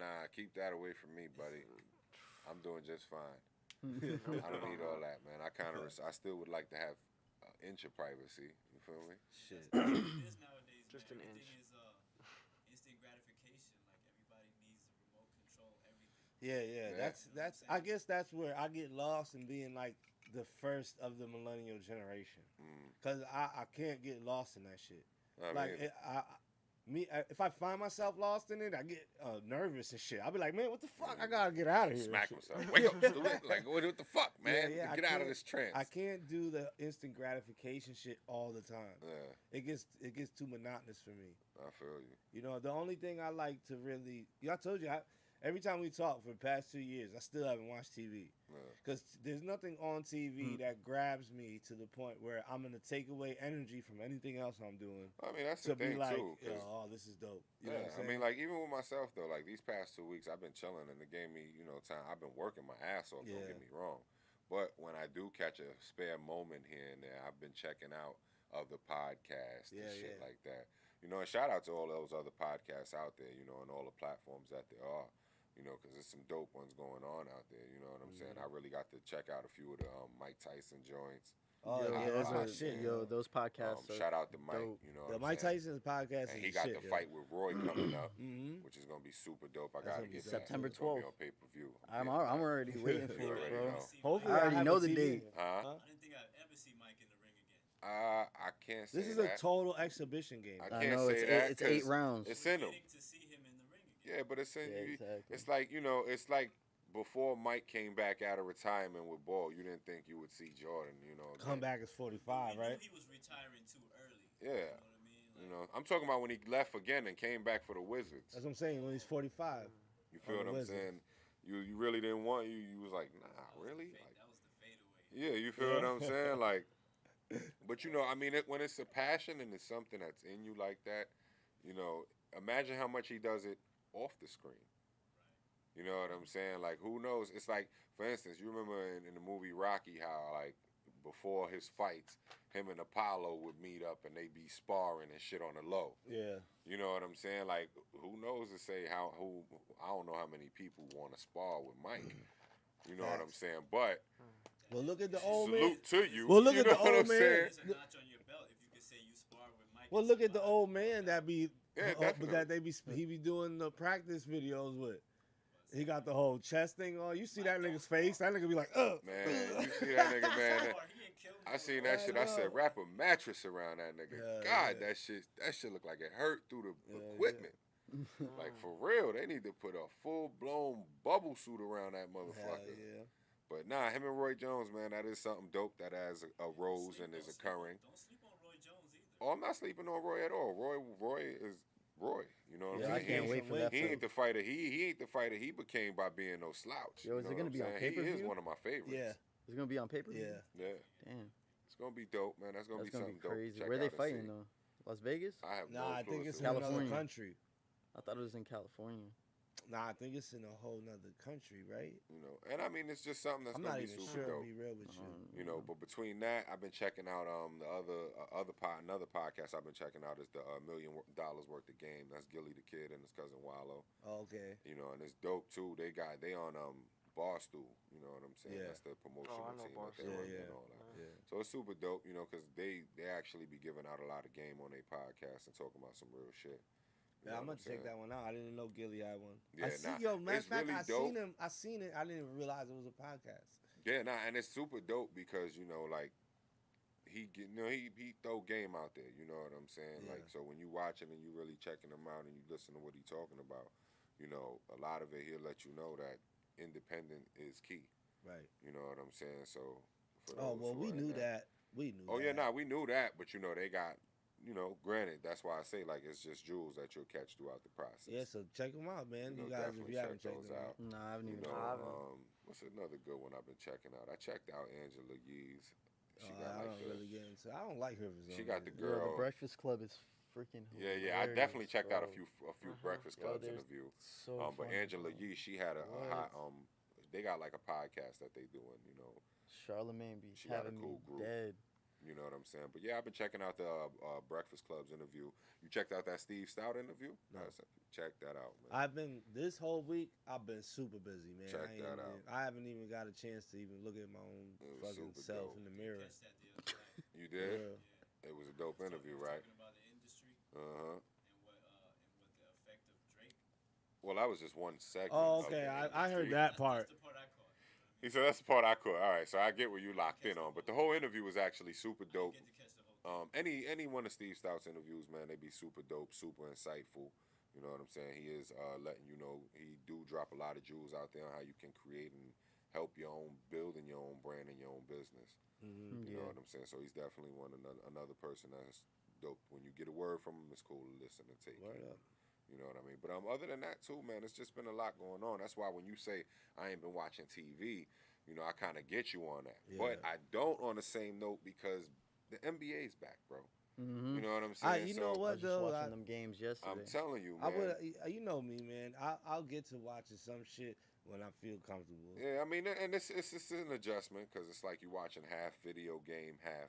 Nah, keep that away from me, buddy. I'm doing just fine. I don't need all that, man. I still would like to have an inch of privacy. You feel me? Shit. It is nowadays, Just man. an Everything inch. is instant gratification. Like everybody needs a remote control everything. Yeah. Yeah. That's. I guess that's where I get lost in being like the first of the millennial generation, cause I can't get lost in that shit. I Like mean, if I find myself lost in it, I get nervous and shit. I'll be like, man, what the fuck? I gotta get out of here. and smack shit. myself. Wake up, stupid. Like, what the fuck, man? Yeah, I Get out of can't- this trance. I can't do the instant gratification shit all the time. Yeah, It gets too monotonous for me. I feel you. You know, the only thing I like to really, I told you, every time we talk for the past 2 years, I still haven't watched TV. Yeah. Because there's nothing on TV that grabs me to the point where I'm going to take away energy from anything else I'm doing I mean, that's to the be thing like, too. yo, 'Cause oh, this is dope. You know yeah, what I'm I saying? mean, like even with myself though, like these past 2 weeks, I've been chilling and it gave me, time. I've been working my ass off. Don't Yeah. get me wrong, but when I do catch a spare moment here and there, I've been checking out other podcasts and shit Yeah. like that. And shout out to all those other podcasts out there, and all the platforms that there are. Because there's some dope ones going on out there. You know what I'm saying? I really got to check out a few of the Mike Tyson joints. Oh, Yo, yeah, those my are- shit. yo, those podcasts. are Shout out to Mike. dope. You know The what Mike I'm saying? Tyson's podcast And is he got shit, the yo. fight with Roy coming up, Mhm. which is gonna be super dope. I That's gotta gonna be get that. September It's gonna be 12th. on pay per view. I'm already waiting for You it, already bro. know. Hopefully, I already have know a the TV. date. Huh? I didn't think I'd ever see Mike in the ring again. I can't say This is that. a total exhibition game. I I can't know say it's that. it's 8 'cause rounds. It's in him. Waiting to see him in the ring again. Yeah, but it's in Yeah, you. exactly. It's like it's like before Mike came back out of retirement with ball. You didn't think you would see Jordan. Come again. back as 45, We knew right? he was retiring too early. Yeah. You know what I mean? Like, I'm talking about when he left again and came back for the Wizards. That's what I'm saying. When he's 45. You feel on what the I'm saying? You really didn't want you was like, nah, really? Like, that was the fadeaway. yeah, you feel what I'm saying? Like, but I mean, when it's a passion and it's something that's in you like that, imagine how much he does it off the screen. You know what I'm saying? Like, who knows? It's like, for instance, you remember in the movie Rocky how, like, before his fights, him and Apollo would meet up and they'd be sparring and shit on the low. Yeah. You know what I'm saying? Like, who knows to say I don't know how many people want to spar with Mike. You know what I'm saying? But Well, look at the old man. salute to you. Well, look you at know the what old I'm man. saying? There's a notch on your belt if you could say you sparred with Mike. Well, and look at the somebody. old man that be Yeah, but definitely. that he be doing the practice videos with. He got the whole chest thing on. You see that nigga's face? That nigga be like, ugh. Man, you see that nigga, man. He ain't killed I me. seen that shit. I said, wrap a mattress around that nigga. Yeah, God, yeah. that shit look like it hurt through the Yeah, equipment. Like for real, they need to put a full blown bubble suit around that Hell motherfucker. yeah. But nah, him and Roy Jones, man, that is something dope that has arose and is occurring. Don't sleep on Roy Jones either. Oh, I'm not sleeping on Roy at all. Roy is Roy. You know what Yeah, I'm I saying? can't he, wait for that He fight. ain't the fighter. He ain't the fighter he became by being no slouch. Yo, is it you know gonna what be I'm on saying? He is pay-per-view? one of my favorites. Yeah. It's gonna be on paper. Yeah. Yeah. Damn, It's gonna be dope, man. That's gonna that's be gonna something be crazy. dope. To check Where they out and fighting see. though? Las Vegas? I have no Nah, I clue think as it's to in where. California. another country. I thought it was in California. Nah, I think it's in a whole nother country, right? You know, and I mean it's just something that's I'm gonna not be even super sure, to dope. be real with you. You know, but between that, I've been checking out the another podcast I've been checking out is the $1 million worth of game. That's Gilly the Kid and his cousin Wallow. Okay. You know, and it's dope too. They on Barstool. You know what I'm saying? Yeah. That's the promotional I know team that they Barstool. run Yeah, and all that. Yeah. So it's super dope. You know, because they actually be giving out a lot of game on their podcast and talking about some real shit. You Yeah, know I'm what gonna check saying? that one out. I didn't know Gilly had one. Yeah, I see, nah, yo, matter of it's fact, really I dope. seen him. I seen it. I didn't even realize it was a podcast. Yeah, nah, and it's super dope because you know, like he throw game out there. You know what I'm saying? Yeah. Like so when you watch him and you really checking him out and you listen to what he talking about, you know, a lot of it he'll let you know that independent is key. Right. You know what I'm saying? So. For Oh those well, who we are in knew that. We knew. Oh that. yeah, nah, we knew that, but you know they got. You know, granted, that's why I say like it's just jewels that you'll catch throughout the process. Yeah, so check them out, man. You know, You guys, if definitely you haven't check checked those them out. Nah, I haven't You even. know, what's another good one I've been checking out? I checked out Angela Yee's. She got I like don't the, really get into. I don't like her. She got the Yeah, girl. the Breakfast Club is freaking. Yeah. I hilarious, definitely checked out a bro. few Breakfast Clubs there's interview. So But funny, Angela bro. Yee, she had a hot. What? They got like a podcast that they doing. You know, Charlemagne be She got a having cool me group. dead. You know what I'm saying? But yeah, I've been checking out the Breakfast Club's interview. You checked out that Steve Stout interview? No. Check that out, man. I've been this whole week. I've been super busy, man. Check that out. I haven't even got a chance to even look at my own It was fucking super self dope. in the mirror. Catch that the other night. You did? Yeah. It was a dope interview, right? Talking about the industry Uh-huh. and what the effect of Drake. Well, that was just one segment. Oh, of okay. the I heard industry. that part. That's the part I caught. You know what I He said that's the part I caught. All right, so I get where you locked in on. But the whole interview was actually super dope. mean? Get to catch the whole thing. Any one of Steve Stout's interviews, man, they be super dope, super insightful. You know what I'm saying? He is letting you know he do drop a lot of jewels out there on how you can create and help your own building your own brand and your own business. Mm-hmm. You know what I'm saying? So he's definitely another person that's dope. When you get a word from him, it's cool to listen and take Word in. up. You know what I mean? But other than that too, man, it's just been a lot going on. That's why when you say I ain't been watching TV, you know, I kind of get you on that. Yeah. But I don't on the same note because the NBA's back, bro. Mm-hmm. You know what I'm saying? You So, know I what was just though? watching them games yesterday. I'm telling you, I man. would. You know me, man. I'll get to watching some shit when I feel comfortable. Yeah, I mean, and it's an adjustment because it's like you watching half video game, half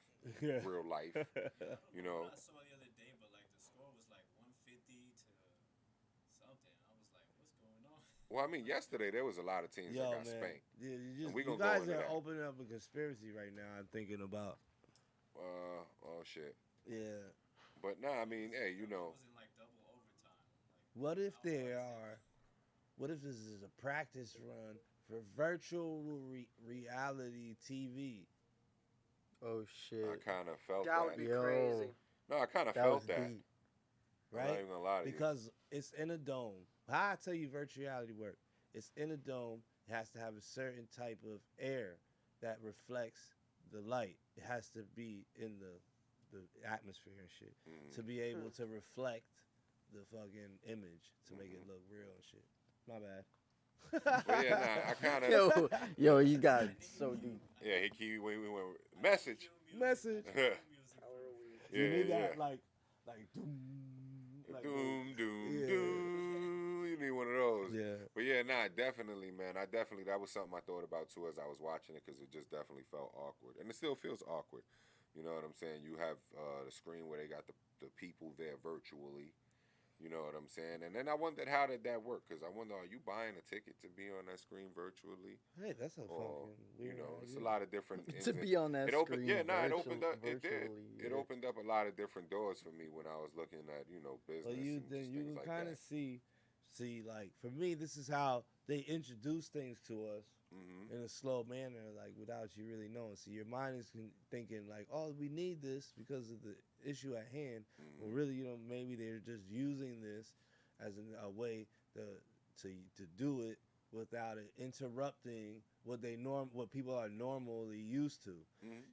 real life. You know, I saw the other day, but like the score was like 150 to something. I was like, what's going on? well, I mean, yesterday there was a lot of teams Yo, that got man. spanked. Yeah, And we you gonna go guys into are that. opening up a conspiracy right now. I'm thinking about. Oh shit. Yeah. But nah, I mean, hey, you know, It was in like double overtime. Like, What if there are? What if this is a practice run for virtual reality TV? Oh shit. I kind of felt That that. would be Yo. crazy. No, I kind of That felt was that. deep. I'm not Right? even gonna lie to you. Because it's in a dome. How I tell you virtual reality work? It's in a dome. It has to have a certain type of air that reflects the light. It has to be in the atmosphere and shit to be able to reflect the fucking image to make it look real and shit. My bad. But yeah, nah, I kind of. Yo, you got so deep. Yeah, we went message. Message. yeah, You need yeah. that like doom, like Doom, doom, yeah. doom. You need one of those. Yeah. But yeah, nah, definitely, man. That was something I thought about too as I was watching it because it just definitely felt awkward, and it still feels awkward. You know what I'm saying? You have the screen where they got the people there virtually. You know what I'm saying? And then I wondered how did that work? Because I wonder, are you buying a ticket to be on that screen virtually? Hey, that's a Or, fucking weird. you know, it's a idea. lot of different. To be on that it opened, screen. yeah, nah, it opened up. It did. virtually, It yeah. opened up a lot of different doors for me when I was looking at business. But you and then just you things can like kind that. of see like for me, this is how they introduce things to us Mm-hmm. in a slow manner, like without you really knowing. So your mind is thinking like, oh, we need this because of the issue at hand. Mm-hmm. Well, really, maybe they're just using this as a way to do it without it interrupting what people are normally used to.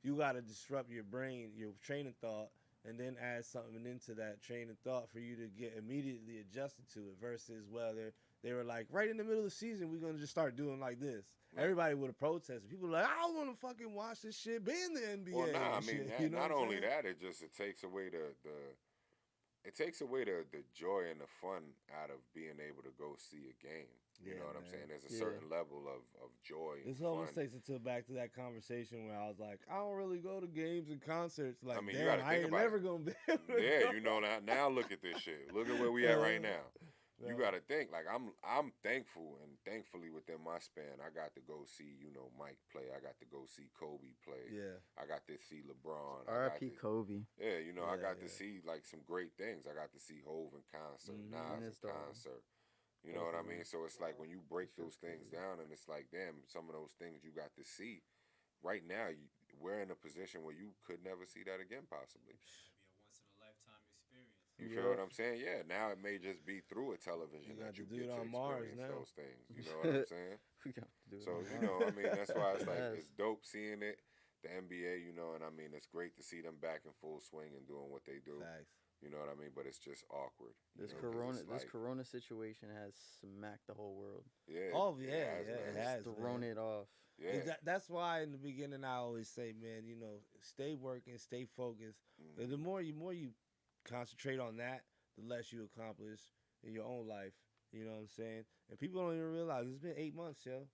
You got to disrupt your brain, your train of thought, and then add something into that train of thought for you to get immediately adjusted to it. Versus whether they were like, right in the middle of the season, we're gonna just start doing like this. Right. Everybody would have protested. People were like, I don't want to fucking watch this shit. Be in the NBA. Well, nah, I mean, shit, not only that, it takes away the joy and the fun out of being able to go see a game. You know what I'm saying? There's a certain level of joy. This almost takes it back to that conversation where I was like, I don't really go to games and concerts. Like, I mean, damn, I ain't never gonna be able to go. You know, now look at this shit. Look at where we at right now. You gotta think, like, I'm thankful, and thankfully within my span, I got to go see, Mike play. I got to go see Kobe play. Yeah. I got to see LeBron. R.I.P. Kobe. Yeah, I got to see like some great things. I got to see Hove in concert, Nas in concert. You know what I mean? So it's like when you break those things down, and it's like, damn, some of those things you got to see. Right now, we're in a position where you could never see that again, possibly. You feel what I'm saying? Yeah. Now it may just be through a television that you get to experience those things. You know what I'm saying? So I mean, that's why it's like it's dope seeing it. The NBA, and I mean, it's great to see them back in full swing and doing what they do. Facts. You know what I mean? But it's just awkward. This corona situation has smacked the whole world. Yeah. Oh yeah, it has thrown it off. Yeah. That's why in the beginning I always say, man, stay working, stay focused. The more you concentrate on that, the less you accomplish in your own life. You know what I'm saying? And people don't even realize it's been 8 months, yo.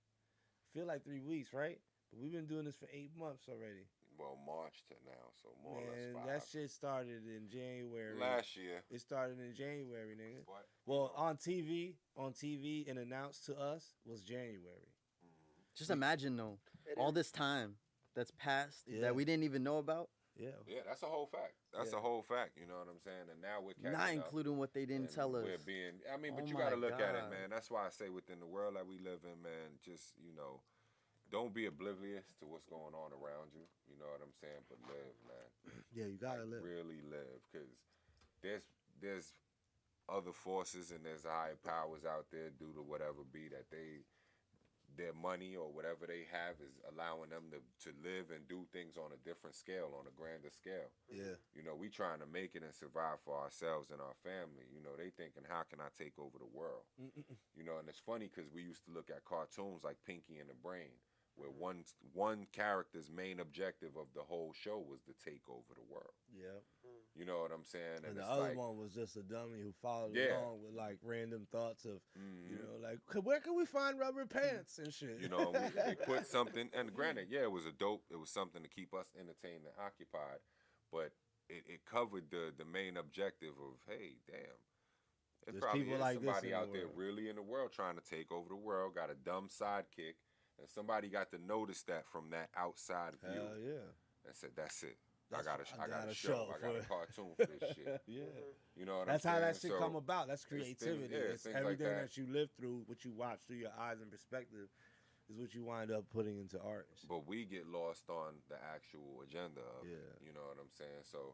Feel like 3 weeks, right? But we've been doing this for 8 months already. Well, March to now, so more or less 5. That shit started in January. Last year. It started in January, nigga. What? Well, on TV and announced to us was January. Just imagine, though, all this time that's passed that we didn't even know about. Yeah, that's a whole fact. That's a whole fact. You know what I'm saying? And now we're catching not including what they didn't tell us. But you got to look at it, man. That's why I say within the world that we live in, man, just, don't be oblivious to what's going on around you. You know what I'm saying? But live, man. Yeah, you got to live. Really live, because there's other forces and there's higher powers out there due to whatever be that their money or whatever they have is allowing them to live and do things on a different scale, on a grander scale. Yeah. We trying to make it and survive for ourselves and our family. They thinking, how can I take over the world? And it's funny because we used to look at cartoons like Pinky and the Brain, where one character's main objective of the whole show was to take over the world. Yeah. You know what I'm saying? And the other one was just a dummy who followed along with like random thoughts of, like, where can we find rubber pants and shit? We put something, and granted, it was something to keep us entertained and occupied, but it covered the main objective of, hey, damn, it probably is like somebody out there really in the world trying to take over the world, got a dumb sidekick, and somebody got to notice that from that outside view. Hell yeah. And said, that's it. I got a show. I got a cartoon for this shit. Yeah. You know what That's I'm saying? how that shit come about. That's creativity. It's everything like that you live through, what you watch through your eyes and perspective, is what you wind up putting into art. But we get lost on the actual agenda of it. You know what I'm saying? So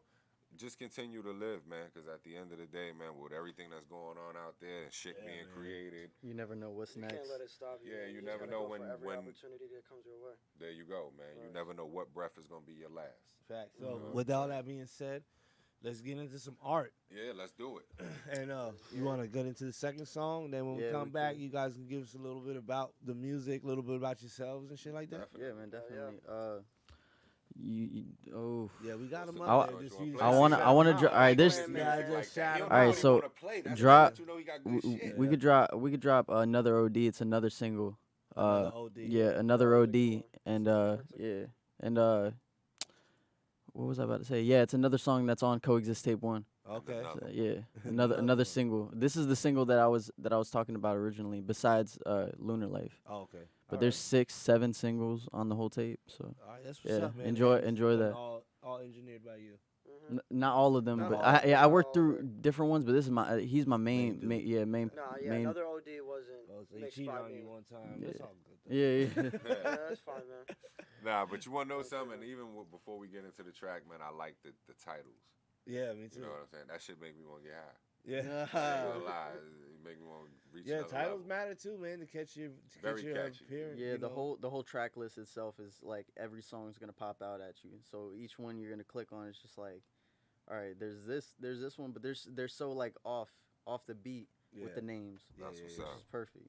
just continue to live, man, because at the end of the day, man, with everything that's going on out there and shit being created, you never know what's next. You can't let it stop you. Yeah, you never know when opportunity that comes your way. There you go, man. You never know what breath is gonna be your last. Fact. So with all that being said, let's get into some art. Yeah, let's do it. And you want to get into the second song? Then when we come back, you guys can give us a little bit about the music, a little bit about yourselves and shit like that. Definitely. Yeah, man, definitely. Yeah, we got them up there. I want to drop. All right, there's. All right, so drop. We could drop another OD. It's another single. Another OD. Yeah, another OD, and what was I about to say? Yeah, it's another song that's on Coexist Tape 1. Okay. So, yeah, another single. This is the single that I was talking about originally. Besides Lunar Life. Oh, okay. But there's 6, 7 singles on the whole tape. So all right, that's what's up, man. enjoy that. All engineered by you. Not all of them, but I worked through different ones. But this is he's my main. Main. Another OD wasn't. So he cheated on you one time. Yeah. That's all good. Yeah. Yeah, that's fine, man. Nah, but you want to know something? Even before we get into the track, man, I like the titles. Yeah, me too. You know what I'm saying? That shit make me want to get high. Yeah. I ain't gonna lie. You make me want to reach Yeah, another titles level. matter too, man. To catch your Very catchy. appearance. Yeah, you the know. whole track list itself is like every song's gonna pop out at you. So each one you're gonna click on is just like, all right, there's this one, but they're so like off the beat with the names. That's what's Which up. is perfect,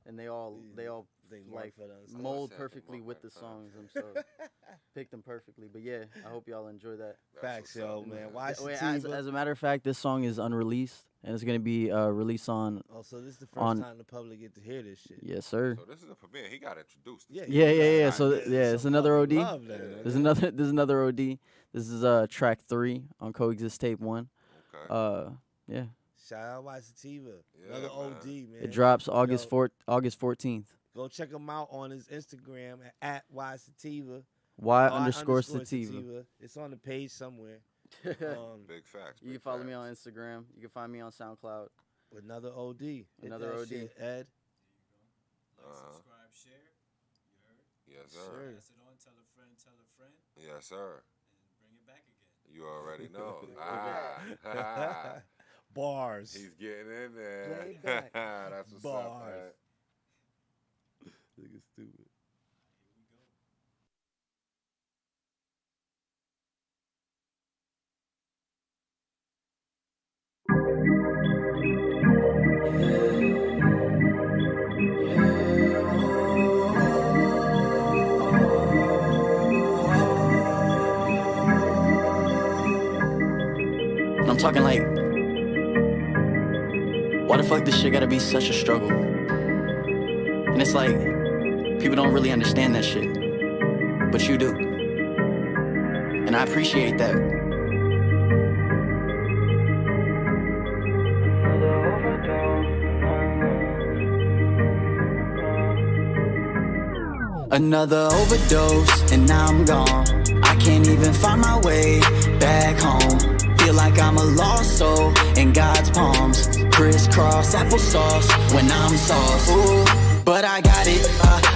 and they all They like mark for the mold Said the perfectly with mark, the huh? songs themselves. Picked them perfectly, but yeah, I hope y'all enjoy that. Facts, what's yo, up, man. man. Why Wait, Sativa? as a matter of fact, this song is unreleased and it's gonna be released on. Oh, so this is the first on- time the public get to hear this shit. Yes, sir. So this is a premiere. He got introduced. Yeah, Yeah. I So get it's some another fucking OD. love then, There's nigga. another OD. This is track 3 on Coexist Tape 1. Okay. Yeah. Shout out Why Sativa. Yeah, Another man. OD, man. It drops You August know, 14th. Go check him out on his Instagram at Why Sativa. Y_Sativa. It's on the page somewhere. Big facts. You big can follow me facts. on Instagram. You can find me on SoundCloud. Another OD. Hit Another that OD. shit, Ed. Like, Uh-huh. subscribe, share. You heard? Yes, Sir. sir. Pass it on. Tell a friend. Tell a friend. Yes, sir. And bring it back again. You already know. Bars. He's getting in there. Play back. That's what's up, Bars. man. Nigga stupid. And I'm talking like, why the fuck this shit gotta be such a struggle? And it's like, people don't really understand that shit. But you do. And I appreciate that. Another overdose, and now I'm gone. I can't even find my way back home. Feel like I'm a lost soul in God's palms. Crisscross applesauce when I'm sauce. Ooh, but I got it,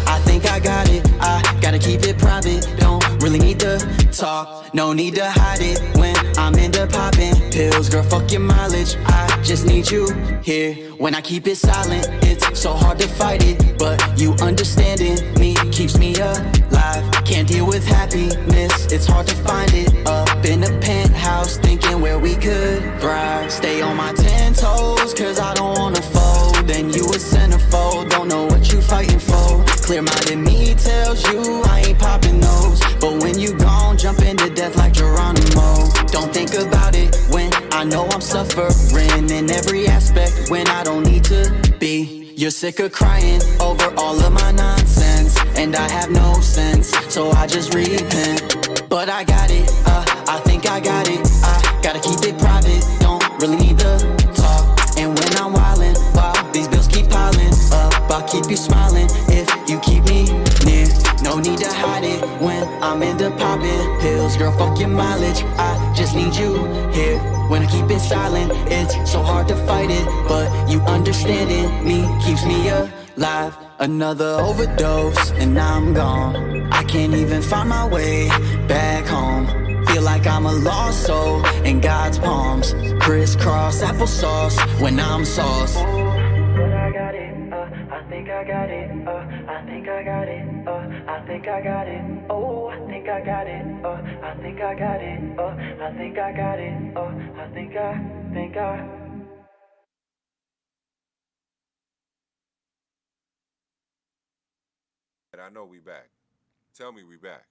I think I got it. I gotta keep it private, don't really need to talk. No need to hide it when I'm into popping pills. Girl, fuck your mileage, I just need you here. When I keep it silent, it's so hard to fight it. But you understanding me keeps me alive. Can't deal with happiness, it's hard to find it. Up in a penthouse, thinking where we could thrive. Stay on my 10 toes, cause I don't wanna fold. And you a centerfold, don't know what you fighting for. Clear-minded me tells you I ain't popping those. But when you gone, jump into death like Geronimo. Don't think about it when I know I'm suffering in every aspect when I don't need to be. You're sick of crying over all of my nonsense, and I have no sense, so I just repent. But I got it, I think I got it. I gotta keep it private, don't really need to talk. And when I'm wildin', wow, these bills keep piling up. I'll keep you smiling if you keep me near. No need to hide it when I'm into popping pills. Girl, fuck your mileage, I just need you here. When I keep it silent, it's so hard to fight it. But you understanding me keeps me alive. Another overdose, and now I'm gone. I can't even find my way back home. Feel like I'm a lost soul in God's palms. Crisscross applesauce when I'm sauce. But I got it, I think I got it, I think I got it, I think I got it. Oh, I think I got it, I think I got it, I think I got it, I think I. And I know we back. Tell me we back.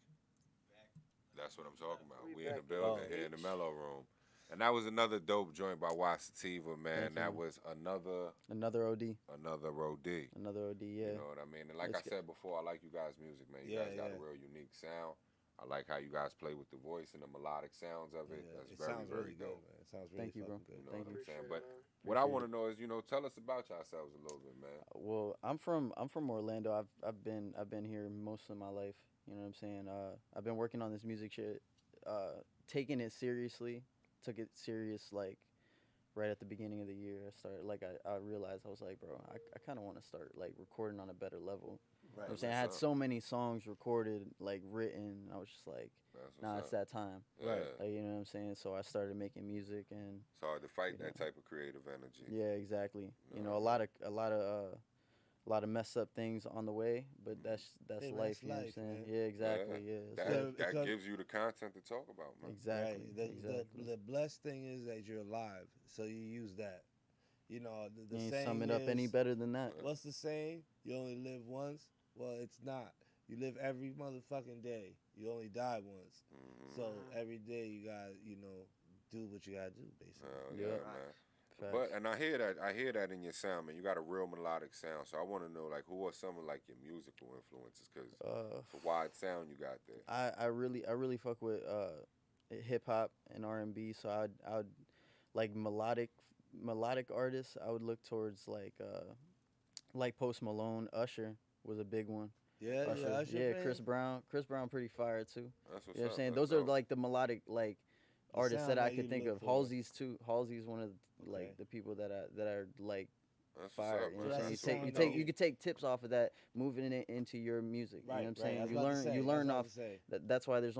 That's what I'm talking about. We in the building here in the MELLO-ROOM. And that was another dope joint by Y Sativa, man. That was another OD. Another OD. Another OD, yeah. You know what I mean? And like I said before, I like you guys' music, man. You guys got a real unique sound. I like how you guys play with the voice and the melodic sounds of it. That's very, very dope. Good, man. It sounds really Thank you, bro. good. You know Thank what you. I'm saying? But what I want to know is, tell us about yourselves a little bit, man. Well, I'm from Orlando. I've been here most of my life. You know what I'm saying? I've been working on this music shit, taking it seriously. Took it serious like right at the beginning of the year. I realized I was like, bro, I kind of want to start like recording on a better level. You know what I'm saying? I had so many songs recorded, like written. I was just like, nah, it's that time. Right. Like, you know what I'm saying? So I started making music, and it's hard to fight that type of creative energy. yeah, exactly. You know, a lot of messed up things on the way, but that's Hey, life. that's You know what I'm life, saying? man. Yeah, exactly. Yeah. That gives you the content to talk about, man. Exactly. Right. Exactly. The blessed thing is that you're alive, so you use that. You know, the You ain't saying sum it up any is, better than that. what's the saying? You only live once. Well, it's not. You live every motherfucking day. You only die once. So every day you gotta, do what you gotta do, basically. Yeah, man. But and I hear that in your sound, man. You got a real melodic sound. So I want to know, like, who are some of like your musical influences? Cause the wide sound you got there. I really fuck with hip hop and R&B. So I'd like melodic artists. I would look towards like Post Malone. Usher was a big one. Yeah, Usher. yeah, Chris Brown. Chris Brown pretty fire too. That's what's you know what I'm saying? That's Those are dope. like the melodic artists sound that I that could you think look of. for. Halsey's too. Halsey's one of the people that are like That's fire. what's up, You know man. what I'm That's saying? what's You could take tips off of that, moving it into your music. Right, you know what I'm right. saying? I was You about to learn say, you I was learn about off to say. that's why there's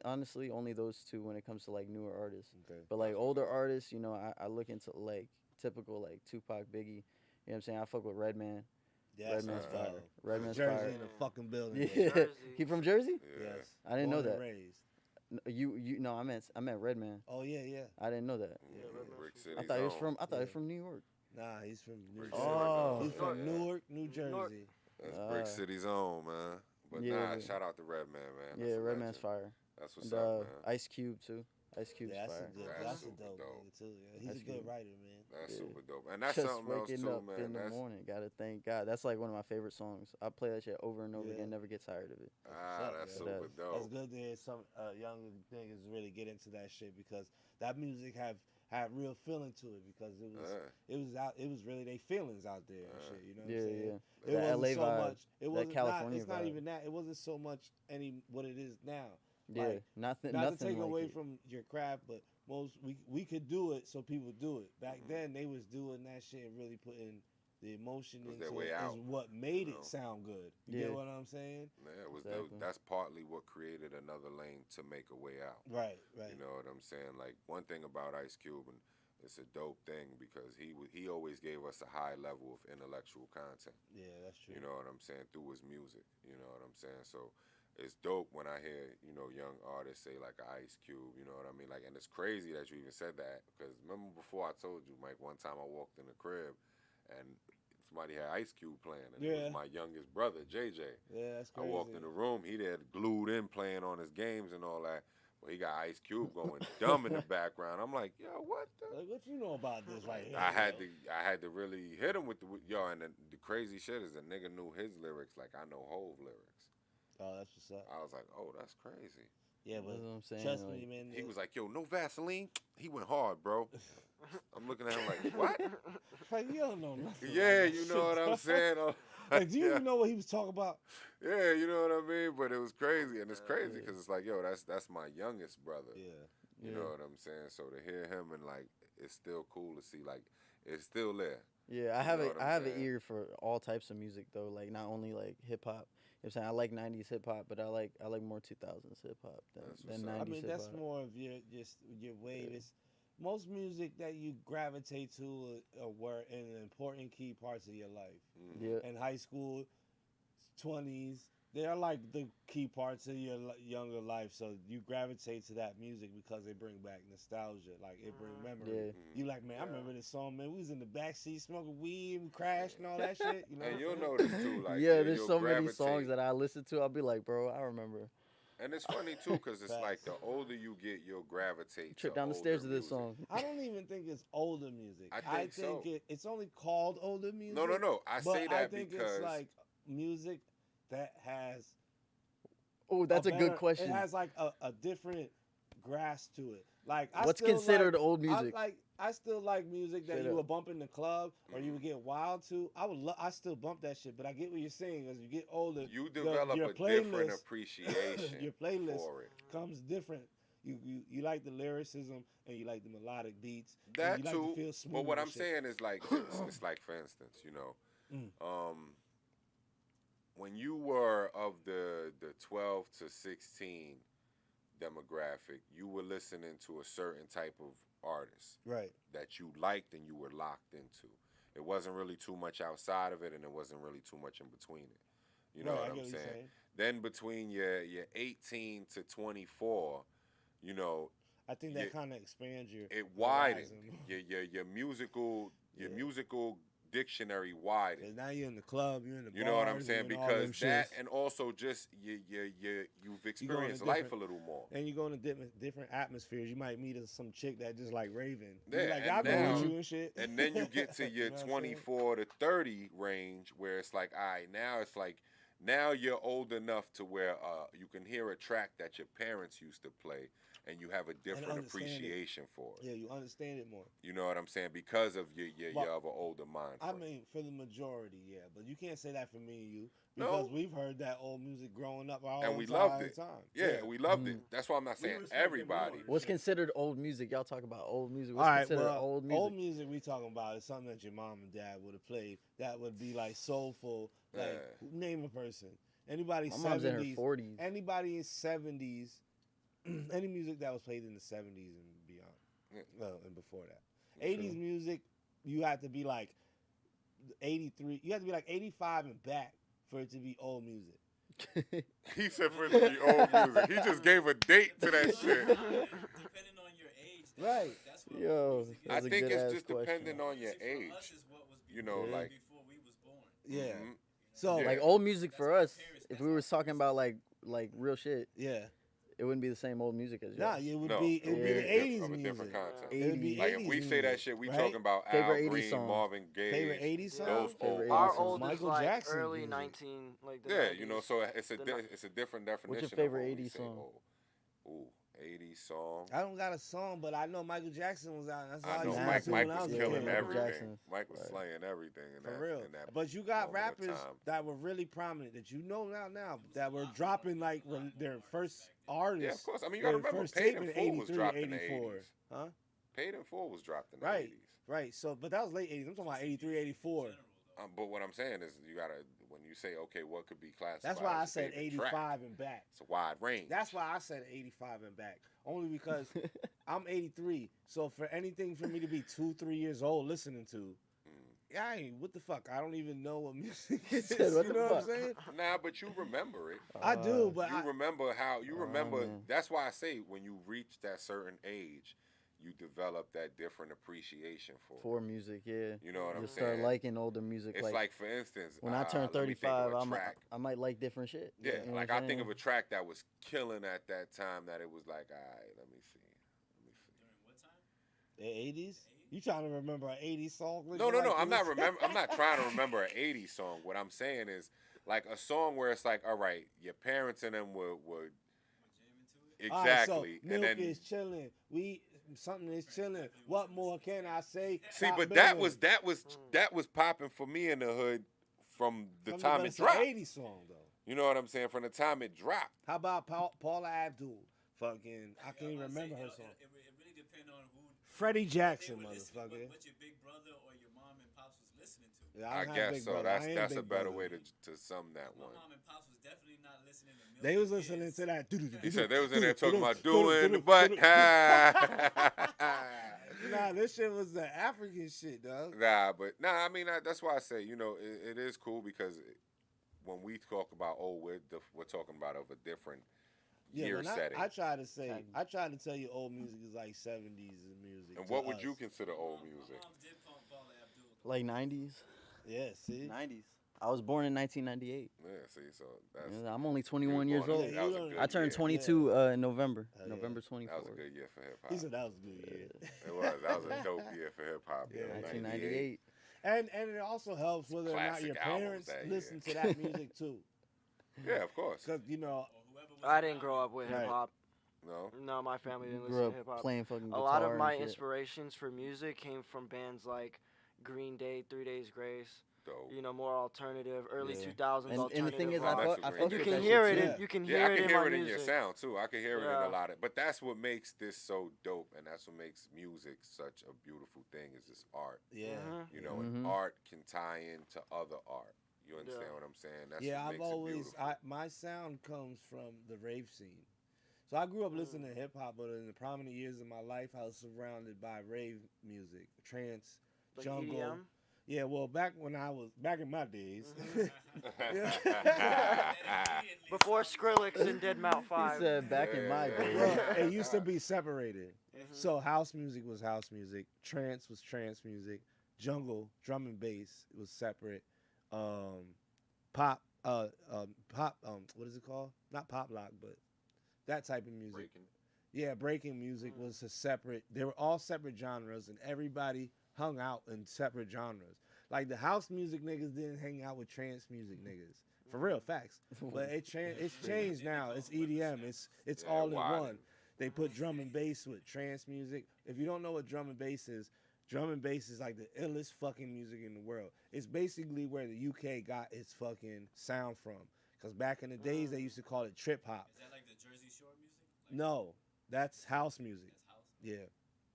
honestly only those two when it comes to like newer artists. Okay. But like older artists, you know, I look into like typical like Tupac, Biggie. You know what I'm saying? I fuck with Redman. Yeah, Redman's that's fire. fire. Redman's Jersey fire. in the fucking building. Yeah. Jersey. He from Jersey? Yes. I didn't know Born and that. raised. You no, I meant Redman. Oh yeah, yeah. I didn't know that. Brick I City's thought he was own. from he was from New York. Nah, he's from New Brick Jersey. City's Oh. own. He's from Yeah. Newark, New Jersey. That's Brick City's own, man. But Yeah, nah, shout out to Redman, man. Yeah, That's a Redman's legend. fire. That's what's And up, man. Ice Cube too. Ice Cube's Yeah, fire. that's a super dope dope. nigga too. Yeah, he's That's a good good. writer, man. That's Yeah. super dope. And that's Just something else waking too, up man. in the That's morning. Gotta thank God. That's like one of my favorite songs. I play that shit over and over Yeah. again. Never get tired of it. that's Yeah. super That's dope. good to hear some young niggas really get into that shit because that music have real feeling to it because it was really they feelings out there and shit. You know what I'm saying? Yeah. It That wasn't LA so vibe. much. It wasn't California it's not vibe. even that. It wasn't so much what it is now. Yeah, Like, nothing. not nothing to take like away it. from your craft, but we could do it, so people do it. Back then, they was doing that shit and really putting the emotion Was into their way it. out, Is what made you it know? sound good. You Yeah. get what I'm saying? Yeah, it was Exactly. that's partly what created another lane to make a way out. Right. You know what I'm saying? Like one thing about Ice Cube, and it's a dope thing because he always gave us a high level of intellectual content. Yeah, that's true. You know what I'm saying? Through his music. You know what I'm saying? So it's dope when I hear, young artists say like Ice Cube, you know what I mean? Like, and it's crazy that you even said that because remember before I told you, Mike, one time I walked in the crib and somebody had Ice Cube playing and it Yeah. was my youngest brother, JJ. Yeah, that's I crazy. walked in the room, he there glued in playing on his games and all that. Well, he got Ice Cube going dumb in the background. I'm like, yo, what the? Like, what you know about this right here? I had to really hit him with and the crazy shit is the nigga knew his lyrics like I know Hove lyrics. Oh, that's what's up. I was like, oh, that's crazy. Yeah, but That's what I'm saying. trust like, me, man. He was like, yo, no Vaseline. He went hard, bro. I'm looking at him like, what? like, you don't know nothing. Yeah, about you this know shit, what I'm dog. saying? Like, do you Yeah. even know what he was talking about? Yeah, you know what I mean? But it was crazy. And it's crazy because it's like, yo, that's my youngest brother. Yeah. You know what I'm saying? So to hear him and like, it's still cool to see like, it's still there. Yeah, I have know what I I'm have an saying? ear for all types of music though. Like not only like hip hop. You know what I'm saying? I like 90s hip hop, but I like more 2000s hip hop than 90s I mean, hip that's hop. more of your wave. It's most music that you gravitate to were in important key parts of your life. Yeah. In high school, 20s, they are like the key parts of your younger life. So you gravitate to that music because they bring back nostalgia. Like it bring memory. Yeah. You like, man, I remember this song, man. We was in the backseat smoking weed, we crashed and all that shit. You know And what you'll I'm saying? notice too, like, yeah, there's you'll so many songs gravitate. that I listen to. I'll be like, bro, I remember. And it's funny too, because it's like the older you get, you'll gravitate. Trip to down the stairs to older this music. song. I don't even think it's older music. I think so. It's only called older music. No. I but say that I think because it's like music that has. Oh, that's a better- good question. It has like a different grasp to it. Like What's considered old music? I still like music that Straight you up. would bump in the club or you would get wild to. I still bump that shit, but I get what you're saying. As you get older, you develop your a different playlist- appreciation your playlist for it. comes different. You like the lyricism and you like the melodic beats. and That you like too. to feel smooth But what and I'm shit. saying is like, it's like for instance, when you were of the 12 to 16 demographic, you were listening to a certain type of artist Right. that you liked and you were locked into. It wasn't really too much outside of it, and it wasn't really too much in between it. You know Right, I what get I'm what you're saying? saying. Then between your 18 to 24, you know, I think that kind of expands your. it widened. horizon. Your musical Yeah. musical dictionary widened. 'Cause now you're in the club, you're in the You know what I'm bars, saying? you're in all them Because that, shits. and also just you've to experienced life a different- little more. And you go into different atmospheres. You might meet some chick that just like raving. Yeah, You're like, and I go now- with you and shit. And then you get to your You know what I'm saying? 24 to 30 range where it's like, all right, now it's like, now you're old enough to where you can hear a track that your parents used to play, and you have a different understand it. appreciation for it. Yeah, you understand it more. You know what I'm saying? Because of your Well, of an older mind. I frame. mean, for the majority, yeah, but you can't say that for me and you No. because we've heard that old music growing up our and whole we loved entire it. time. Yeah, we loved it. That's why I'm not saying respect it everybody. more. What's considered old music? Y'all talk about old music. All What's right, considered well, old music? old music we talking about is something that your mom and dad would have played. That would be like soulful. Like Yeah. name a person. Anybody My mom's in her 70s. 40s. Anybody in 70s. Any music that was played in the 70s and beyond. Yeah. Well, and before that. 80s music, you have to be like 83. You have to be like 85 and back for it to be old music. He said for it to be old music. He just gave a date to that shit. Depending on your age, Right. That's what Yo, music is. I that's a think it's good-ass just question. depending on your Music for age. us is what was You know, before like we was born. Yeah. Mhm. So, Yeah. Like old music That's for our us, parents, if that's we our was talking parents. about like real shit, yeah. it wouldn't be the same old music as Nah, yours. it would No, be it would the be 80s of a music. different content. It would be 80s. Like if 80s we say that music, shit, we right? talking about Al Favorite 80s Green, song. Marvin Gaye, Favorite 80s song? those Favorite old 80s Our songs. old is Michael like Jackson early music. 19, like the Yeah, 90s. you know, so it's a The ni- it's a different definition. What's your favorite of what we 80s say song? old. Ooh, 80s song. I don't got a song, but I know Michael Jackson was out. That's all I I know used to Mike- listen to Mike when I was was a killing kid. Michael everything. Jackson. Mike was Right. slaying everything in For that, real. in that But you got moment of rappers time. that were really prominent that you know now that were dropping like their first artists. Yeah, of course. I mean, you their gotta remember, first Paid tape in in Full was 83, dropped in the 84. 80s. Huh? Paid in Full was dropped in the Right. 80s. Right. So, but that was late 80s. I'm talking about 83, 84. But what I'm saying is, you gotta, when you say, okay, what could be classified? That's why I as said your favorite 85 track, and back. it's a wide range. That's why I said 85 and back. Only because I'm 83. So for anything for me to be 2-3 years old listening to, I ain't, what the fuck? I don't even know what music is. said, what You the know what I'm fuck? saying? Nah, but you remember it. I do, but You remember how you remember. man. That's why I say when you reach that certain age, you develop that different appreciation for. For music, yeah. You know what I'm You'll start saying? liking older music. It's like for instance, when I turn let me think of 35, a track. I might like different shit. Yeah, You know like what I I'm think of saying? a track that was killing at that time. That it was like, all right, let me see. During what time? The 80s? You trying to remember an 80s song? No. I'm not I'm not trying to remember an '80s song. What I'm saying is like a song where it's like, all right, your parents and them would Jam into it? exactly, All right, so and milk then is chilling. Something is chilling. What more can I say? see, Stop but billing. that was popping for me in the hood from the Something time but it it's an dropped. 80s song though. You know what I'm saying? From the time it dropped. How about Paula Abdul? Fucking, I can't even remember her song. It really depends on who. Freddie they Jackson, were listening- motherfucker. What your big brother or your mom and pops was listening to. Yeah, I don't have guess Big so. Brother. I ain't That's a Big better Brother. way to sum that My one. mom and pops was definitely not listening to Milk They and was listening Kids. to that. He said they was in there talking about doing the butt. Nah, Nah, this shit was the African shit, dog. I mean that's why I say it is cool because when we talk about we're talking about of a different year when setting. I try to tell you old music is like 70s music. And to what would us. you consider old music? My mom did pump Paula Abdul. Like 90s? Yeah, see? 90s. I was born in 1998. Yeah, see, so that's. I'm only 21 years born old. in- that was a good I turned year. 22 in November. Hell yeah. November That 24th. was a good year for hip hop. He said that was a good year. It was. That was a dope year for hip hop. Yeah, 1998. And it also helps whether or not Classic your albums parents that year. listen to that music too. Yeah, of course. Because, Or whoever was I didn't around. grow up with Right. hip hop. No. No, my family didn't Grew listen up to hip hop. playing fucking A guitar lot of and my shit. inspirations for music came from bands like Green Day, 3 Days Grace. Dope. You know, more alternative, early Yeah. 2000s And alternative the thing is, rock. That's a I great fuck one. You with can that hear shit it. too. In, you can Yeah, hear I it can in hear my it in music. your sound too. I can hear it in Yeah. a lot of. But that's what makes this so dope, and that's what makes music such a beautiful thing. Is this art? yeah. Mhm. You know, and art can tie into other art. You understand what I'm saying? That's Yeah, what I've makes it always beautiful. my sound comes from the rave scene. So I grew up listening to hip hop, but in the prominent years of my life, I was surrounded by rave music, trance, Like jungle. EDM? Yeah, well, back in my days. Before Skrillex and Dead Mount He 5. said back in my day. Well, it used to be separated. So house music was house music, trance was trance music, jungle, drum and bass was separate. Pop, what is it called? Not pop lock, but that type of music. Breaking. Yeah, breaking music was a separate. They were all separate genres, and everybody hung out in separate genres. Like the house music niggas didn't hang out with trance music niggas. For real, facts. But it's changed now. It's EDM. It's all in one. They put drum and bass with trance music. If you don't know what drum and bass is like the illest fucking music in the world. It's basically where the UK got its fucking sound from. Because back in the days, they used to call it trip hop. Is that like the Jersey Shore music? No, that's house music. That's house? Yeah.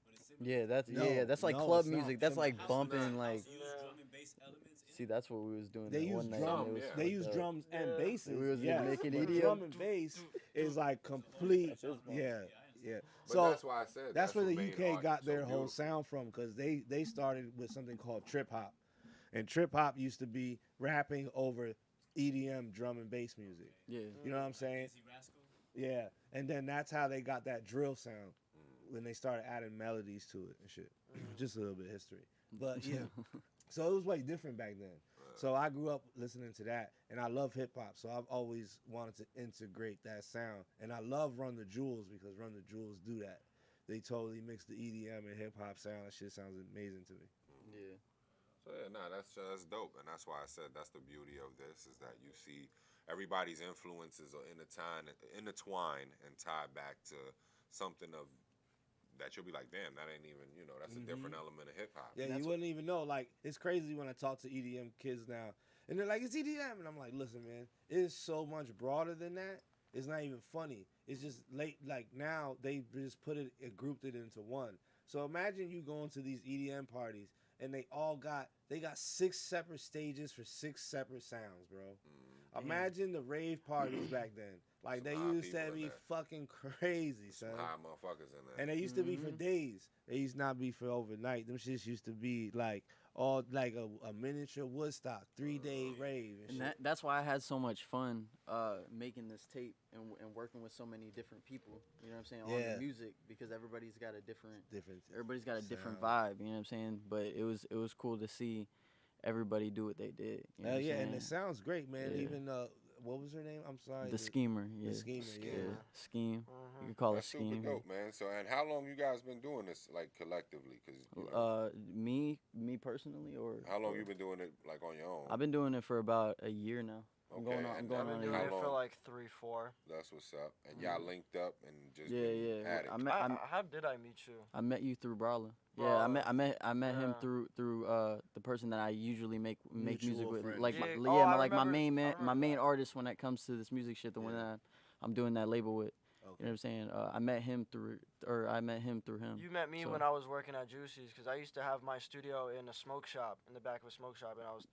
But it's similar. Yeah, that's No, that's like no, club it's not. music. That's like House bumping use like. drum and bass elements in See, it. that's what we was doing. They that use one night. drums. It was They fucked use up. drums and basses. We was yes, making but EDM. drum and bass is like complete. Yeah, yeah. But So that's why I said that's where what the made UK art got so their whole beautiful. sound from, because they started with something called trip hop, and trip hop used to be rapping over EDM drum and bass music. Yeah. You know what I'm saying? Easy Rascal. Yeah, and then that's how they got that drill sound when they started adding melodies to it and shit. Just a little bit of history, but yeah. So it was way different back then. So I grew up listening to that, and I love hip hop. So I've always wanted to integrate that sound, and I love Run the Jewels because Run the Jewels do that. They totally mix the EDM and hip hop sound. That shit sounds amazing to me. Yeah. So yeah, that's dope, and that's why I said that's the beauty of this is that you see everybody's influences are intertwined and tied back to something of that you'll be like, damn, that ain't even, that's a different element of hip hop. Yeah, you wouldn't even know. Like, it's crazy when I talk to EDM kids now, and they're like, it's EDM, and I'm like, listen, man, it is so much broader than that. It's not even funny. It's just late. Like now, they just put it and grouped it into one. So imagine you going to these EDM parties, and they got 6 separate stages for 6 separate sounds, bro. Imagine the rave parties back then. Like, they Some high used to people in be there. fucking crazy, son. Some high motherfuckers in there. And they used to be for days. They used not be for overnight. Them shits used to be like all like a miniature Woodstock, 3-day rave and shit. And that's why I had so much fun making this tape and working with so many different people. You know what I'm saying? On Yeah. the music, because everybody's got a different sound. vibe. You know what I'm saying? But it was cool to see everybody do what they did. You know what I'm Yeah, and saying? it sounds great, man. Yeah. Even what was her name? I'm sorry. The Schemer. Yeah. The Schemer. Yeah. Yeah. Scheme. You could call That's it super Scheme. dope, man. So, and how long you guys been doing this, like collectively? Cause Me personally, or how long you been doing it, like on your own? I've been doing it for about a year now. I'm Okay, going on. I'm and going I've been on a doing year. it for like 3-4. That's what's up. And y'all linked up and just Yeah, been yeah. at it. How did I meet you? I met you through Brawler. Yeah, I met him Yeah. through the person that I usually make music Mutual with, friend. like Yeah. my, Oh, yeah, I like my remember- main I man, my remember main that. artist when it comes to this music shit. The one that I'm doing that label with. You know what I'm saying? I met him through him. You met me So- when I was working at Juicy's, because I used to have my studio in a smoke shop, in the back of a smoke shop, and I was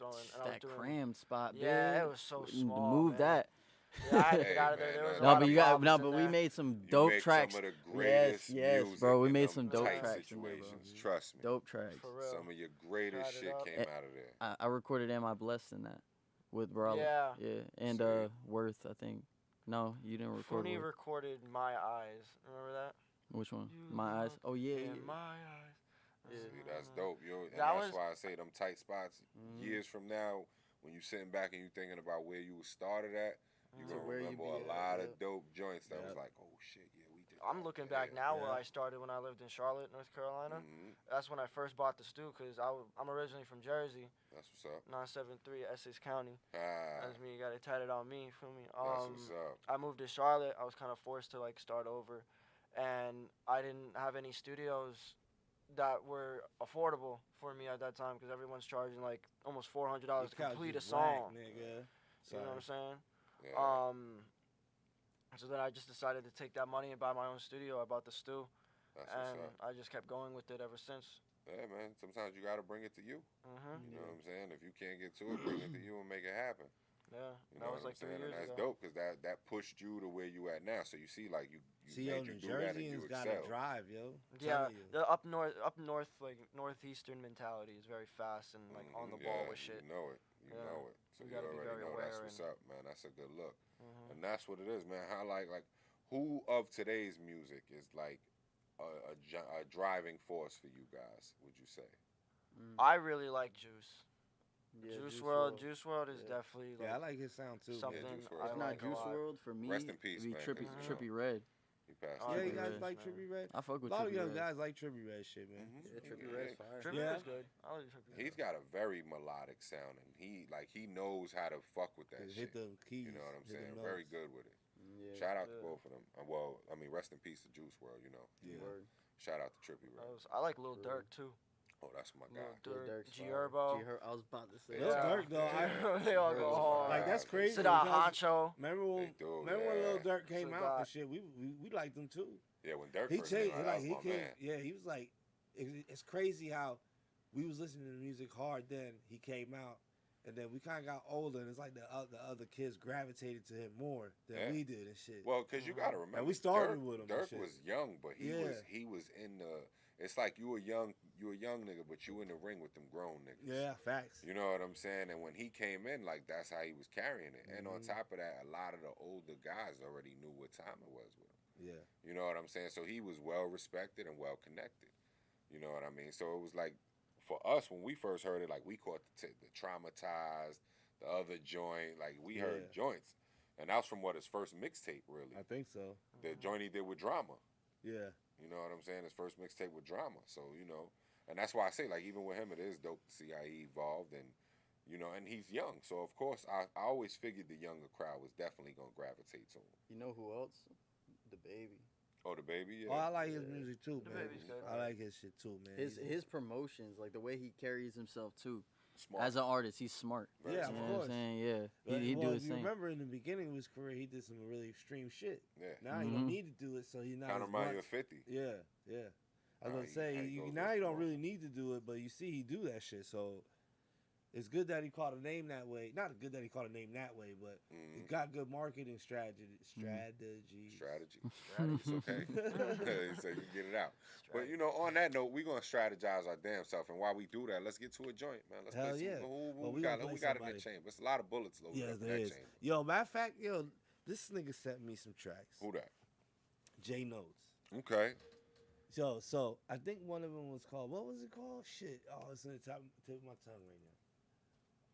that crammed spot. Yeah, big. it was so To small. move man. that. Yeah, I had to Hey, get out of there. man, There was a no, No, lot but of you got problems in but we there. made some You dope make tracks. Some of the greatest yes, music bro. We in made them some dope tight tracks in there, bro. situations. Trust me. Dope tracks. For real. Some of your greatest Tried it shit up. came out of there. I recorded "Am I Blessed" in that with Brawler. Yeah. Yeah, and Sweet. Worth, I think. No, you didn't record. Fooney Worth. recorded My Eyes. Remember that? Which one? You My Eyes. look Oh yeah. In yeah. my eyes. See, that's dope, yo. And That that's was- why I say them tight spots. Years from now, when you sitting back and you thinking about where you started at, you To gonna where you remember be a at, lot yeah. of dope joints that was Yeah. like, oh shit, yeah, we did. I'm that. looking back now where Yeah. I started when I lived in Charlotte, North Carolina. Mhm. That's when I first bought the stew, because I'm originally from Jersey, That's what's up. 973 Essex County. Ah, That's me. You got it tatted on me. Feel me? that's what's up. I moved to Charlotte. I was kind of forced to like start over, and I didn't have any studios that were affordable for me at that time, because everyone's charging like almost $400 to Your couch complete a is whack, song. nigga. You know what I'm saying? Yeah. So then I just decided to take that money and buy my own studio. I bought the stew, That's what's and up. I just kept going with it ever since. Yeah, man. Sometimes you gotta bring it to you. You know what I'm saying? If you can't get to it, bring it to you and make it happen. Yeah, You know that was what like I'm saying? 3 years And that's ago. dope because that pushed you to where you at now. So you see, like you See, made yo, you New do that and you Jerseyans gotta excel. drive, yo. I'm Yeah, telling you. the up north, like northeastern mentality is very fast and like on the ball with shit. You know it. You Yeah. know it. So You you gotta be already very know aware that's what's and- up, man. That's a good look. And that's what it is, man. How like who of today's music is like a driving force for you guys? Would you say? I really like Juice. Yeah, Juice WRLD. Juice WRLD is Yeah. definitely Yeah, I like his sound too. something man. Juice WRLD. I If not like a Juice lot. WRLD, for me, Rest in peace, it'd be man, Trippy, 'cause, Trippy Red. He passed Oh, Yeah, you away. guys Red, like man. Trippy Red? I fuck A with lot of Trippy young Red. guys like Trippy Red shit, man. Yeah, Trippy Red's fire. Trippy Yeah. Red's good. I like Trippy Red. He's got a very melodic sound, and he knows how to fuck with that Hit shit. the keys. You know what I'm hit the saying? Very notes. good with it. Yeah. Shout out to Yeah. both of them. Well, I mean, rest in peace to Juice WRLD. You know. Yeah. Word. Shout out to Trippy Red. I like Lil Durk too. Oh, that's my guy. Lil Lil Durk, Durk's G fire. Herbo. I was about to say. Lil Yeah. Durk, though, They all go hard. Like, that's crazy. Sit out because Honcho. Remember when, They do, when Lil yeah. Durk came out Forgot. and shit? We liked him too. Yeah, when Dirk He first changed. came out, Like that he was my came. man. Yeah, he was like. It's crazy how we was listening to music hard then. He came out, and then we kind of got older, and it's like the other kids gravitated to him more than Yeah. we did and shit. Well, because you gotta remember, And we started Dirk, with him and Dirk shit. was young, but he was in the. It's like you a young nigga, but you in the ring with them grown niggas. Yeah, facts. You know what I'm saying? And when he came in, like that's how he was carrying it. And on top of that, a lot of the older guys already knew what time it was with him. Yeah. You know what I'm saying? So he was well respected and well connected. You know what I mean? So it was like, for us, when we first heard it, like we caught the Traumatized, the other joint, like we heard joints. And that was from his first mixtape, really. I think so. The joint he did with Drama. Yeah. You know what I'm saying? His first mixtape with Drama. So, you know, and that's why I say, like, even with him, it is dope to see how he evolved. And, you know, and he's young. So, of course, I always figured the younger crowd was definitely going to gravitate to him. You know who else? The Baby. Oh, the Baby? Oh, Yeah. I like his music too, The man. Baby's good. I like his shit too, man. His promotions, like the way he carries himself too. Smart. As an artist, he's smart. Very Yeah, You of know what I'm course. saying? Yeah. But, He well, do if his you thing. remember in the beginning of his career, he did some really extreme shit. Yeah. Now he don't need to do it, so he's not Kind as of remind you much. of 50. Yeah, yeah. I was Nah, gonna say he goes now with you don't smart. really need to do it, but you see he do that shit. So it's good that he called a name that way. Not good that he called a name that way, but he got good marketing strategy. Strategy. It's okay. So you can get it out. But, you know, on that note, we're going to strategize our damn self. And while we do that, let's get to a joint, man. Let's Hell play some. yeah. Who Well, we we got, gonna who we play got in the somebody. chamber? It's a lot of bullets loaded Yes, up in there that is. chamber. Yo, matter of fact, yo, this nigga sent me some tracks. Who that? J Notes. Okay. So I think one of them was called. What was it called? Shit. Oh, it's in the tip of my tongue right now.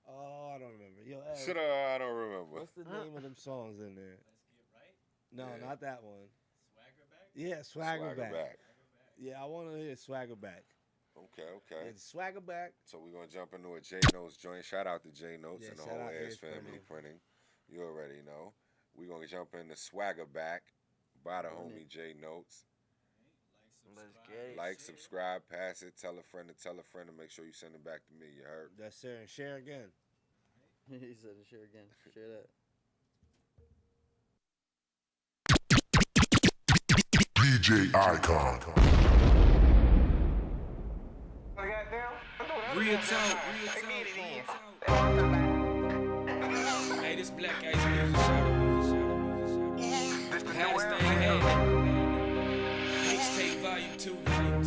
Oh, I don't remember. Yo, Ed, I don't remember. what's the name of them songs in there? Let's get right. No, Yeah. not that one. Swagger back. Yeah, Swagger Back. Back. Yeah, I want to hear Swagger Back. Okay. It's Swagger Back. So we're going to jump into a J Notes joint. Shout out to J Notes Yeah, and the shout whole out Airs Airs family Printing. printing. You already know. We're going to jump into Swagger Back by the homie J Notes. Let's get it. Like, subscribe, pass it, tell a friend, and make sure you send it back to me. You heard? That's Sarah and share again. He said to share again. Share that. DJ Icon. Real talk. Hey, this Black Ice music, hottest thing happening. Mixtape volume 2.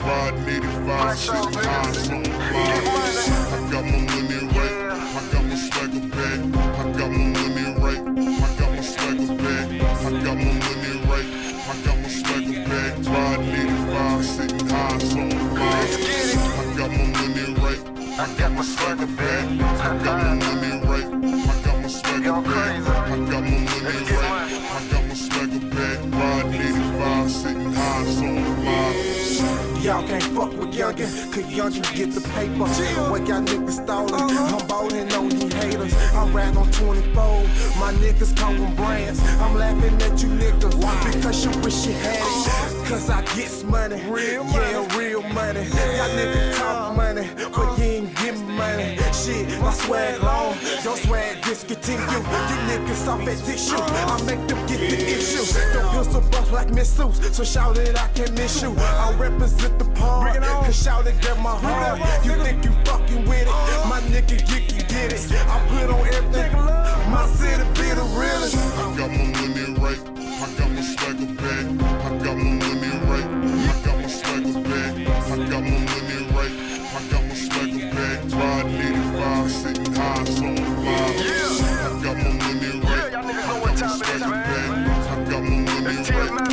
Riding 85, sitting high, something fly. I got my money right, I got my swagger back. I got my money right, I got my swagger back. I got my money right, I got my swagger back. Riding 85, sitting high, something fly. I got my money right, I got my swagger back. I got my money right, I got my swagger back. I got my money right, I got my swagger back. Riding 85, sitting high, something fly. Y'all can't fuck with youngin', cause youngin' get the paper. What y'all niggas stolen, I'm ballin' on you haters. I'm riding on 24, my niggas come with brands. I'm laughing at you niggas, because you wish you had it. Cause I get money, real money. Y'all niggas talk money, but you ain't give me money. Shit, my swag long, your swag discontinued. you. You niggas off at tissue. I make them get the issue. Don't pistol bust like missiles, so shout it, I can't miss you. I represent the pawn, cause shout it, get my heart. You think you fucking with it, my nigga, you can get it. I put on everything, my city be the realest. I got my money right, I got my swagger back. I got my money right, I got my swagger back. I got my money right, I got my swagger back. Ride 85, sitting high, so I'm alive. I got my money right, I got my swagger back. I got my money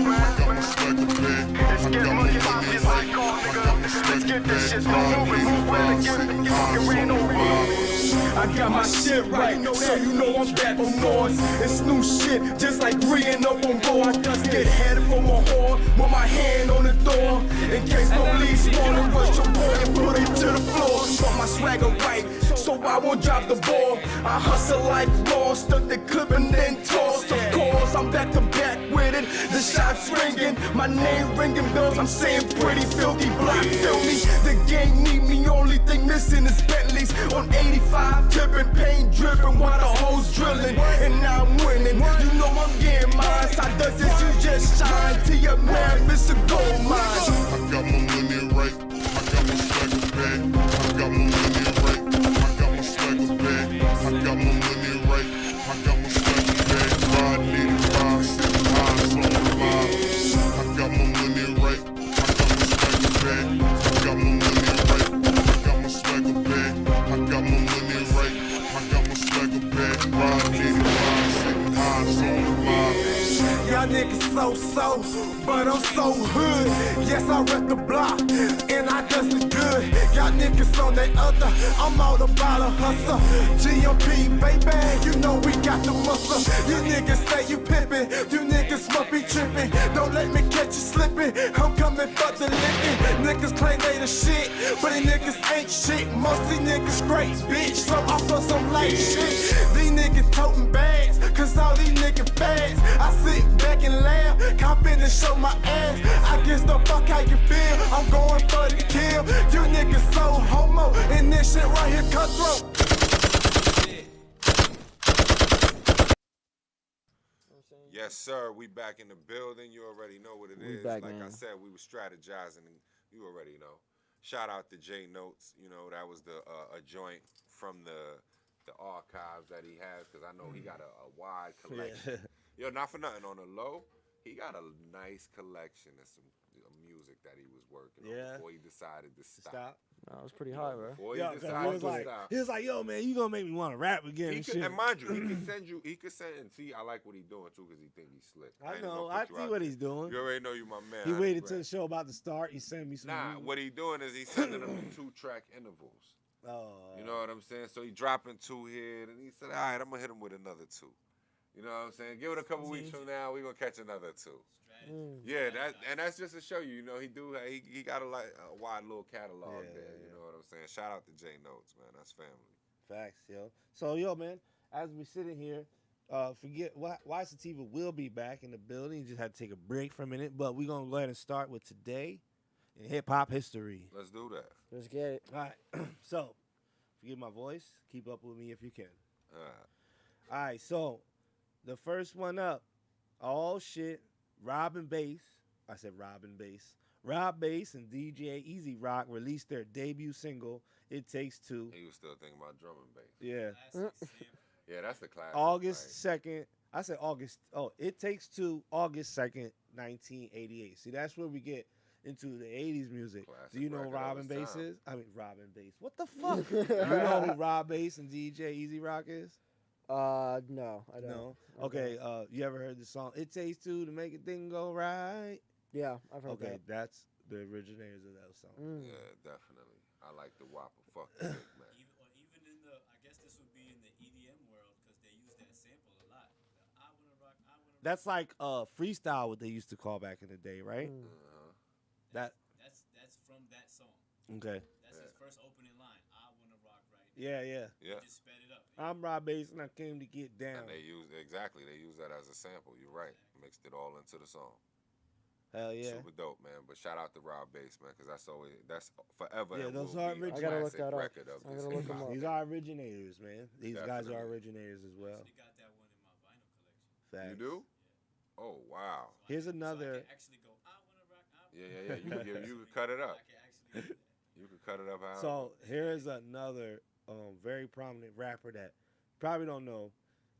right, I got my swagger back. I got my money right, I got my swagger back. Ride 85, sitting high, so I'm alive. I got my shit right, so you know I'm back on force. It's new shit, just like reading up on board. Get headed for my horn, with my hand on the door. In case police wanna rush your boy and put him to the floor. But my swagger right, so I won't drop the ball. I hustle like raw, stuck the clip and then toss. Of course, I'm back to back with it. The shots ringing, my name ringing bells. I'm saying pretty filthy block, feel me? The gang need me, only thing missing is Bentleys on 85. Tipping, paint dripping while the hoes drilling. And now I'm winning. You know I'm getting mine. Side does this, you just shine. To your man, it's a gold mine. I got my money right. I got my swagger back. I got my money right. I got my swagger back. I got my money right. I got my swagger back. Ride 85, sitting high, so I'm alive. I got my money right. I got my swagger back. I got my money right. I got my swagger back. I got my money right. I got my swagger back. Ride 85, sitting high, so I'm alive. Y'all niggas so, but I'm so hood. Yes, I rep the block, and I does it good. Y'all niggas on that other, I'm all about a hustle. GMP, baby, you know we got the muscle. You niggas say you pimpin', you niggas must be trippin'. Don't let me catch you slippin', I'm coming for the lickin'. Niggas claim they the shit, but these niggas ain't shit. Most these niggas great, bitch, so I feel some light shit. These niggas totin' bags, cause all these niggas fags. I sit back and laugh, cop in and show my ass. I guess the fuck how you feel, I'm going for the kill. You niggas so homo, and this shit right here cutthroat. Yes, sir. We back in the building. You already know what it is. Back, like man. I said, we were strategizing, and you already know. Shout out to J Notes. You know, that was the a joint from the archives that he has, because I know he got a wide collection. Yo, not for nothing, on the low, he got a nice collection of some music that he was working on before he decided to stop. No, it was pretty high, bro. Before he decided to stop. He was like, yo, man, you gonna make me want to rap again He and could, shit. and mind you, he could send, and see, I like what he's doing too, because he think he's slick. I ain't know, gonna I put you see out what there. he's doing. You already know you my man. He I waited ain't till the rap. show about to start. He sent me some. Nah, what he doing is he's sending them 2-track intervals. Oh. You know what I'm saying? So he dropping 2 here, and he said, all right, I'm going to hit him with another 2. You know what I'm saying? Give it a couple weeks from now, we're going to catch another 2. Yeah, that's just to show you, he got a wide little catalog there. You know what I'm saying? Shout out to J Notes, man. That's family. Facts, yo. So, yo, man, as we sitting here, forget why Sativa will be back in the building. You just had to take a break for a minute, but we're gonna go ahead and start with today in hip hop history. Let's do that. Let's get it. All right. So, forgive my voice. Keep up with me if you can. All right. So, the first one up. Oh shit. Rob Bass. I said Rob Bass. Rob Bass and DJ Easy Rock released their debut single, It Takes Two. He was still thinking about drum and bass. Yeah. Yeah, that's the classic. August 2nd. I said August. Oh, It Takes Two, August 2nd, 1988. See, that's where we get into the 80s music. Classic Do you know who record of Rob its Bass time. is? I mean, Rob Bass. What the fuck? You know who Rob Bass and DJ Easy Rock is? No, I don't. No. Okay, you ever heard the song "It Takes Two to Make a Thing Go Right"? Yeah, I've heard that. Okay, that's the originators of that song. Yeah, definitely. I like the Whopper. Fuck the Big Mac. Even in the, I guess this would be in the EDM world because they use that sample a lot. The I wanna rock. That's like freestyle, what they used to call back in the day, right? That's from that song. Okay. That's his first opening line. I wanna rock right. Yeah. He just sped it up. I'm Rob Bass and I came to get down. And they use that as a sample. You're right. Mixed it all into the song. Hell yeah. Super dope, man. But shout out to Rob Bass, man, because that's forever. Yeah, and those will are be a original. I gotta look classic that up. record of I this gotta look hip-hop. them up. These are originators, man. These guys are Definitely. originators as well. They got Facts. You do? Oh wow. Here's another. Actually go, I wanna rock. Yeah. You could cut it up. You could cut it up how. So here is another very prominent rapper that you probably don't know.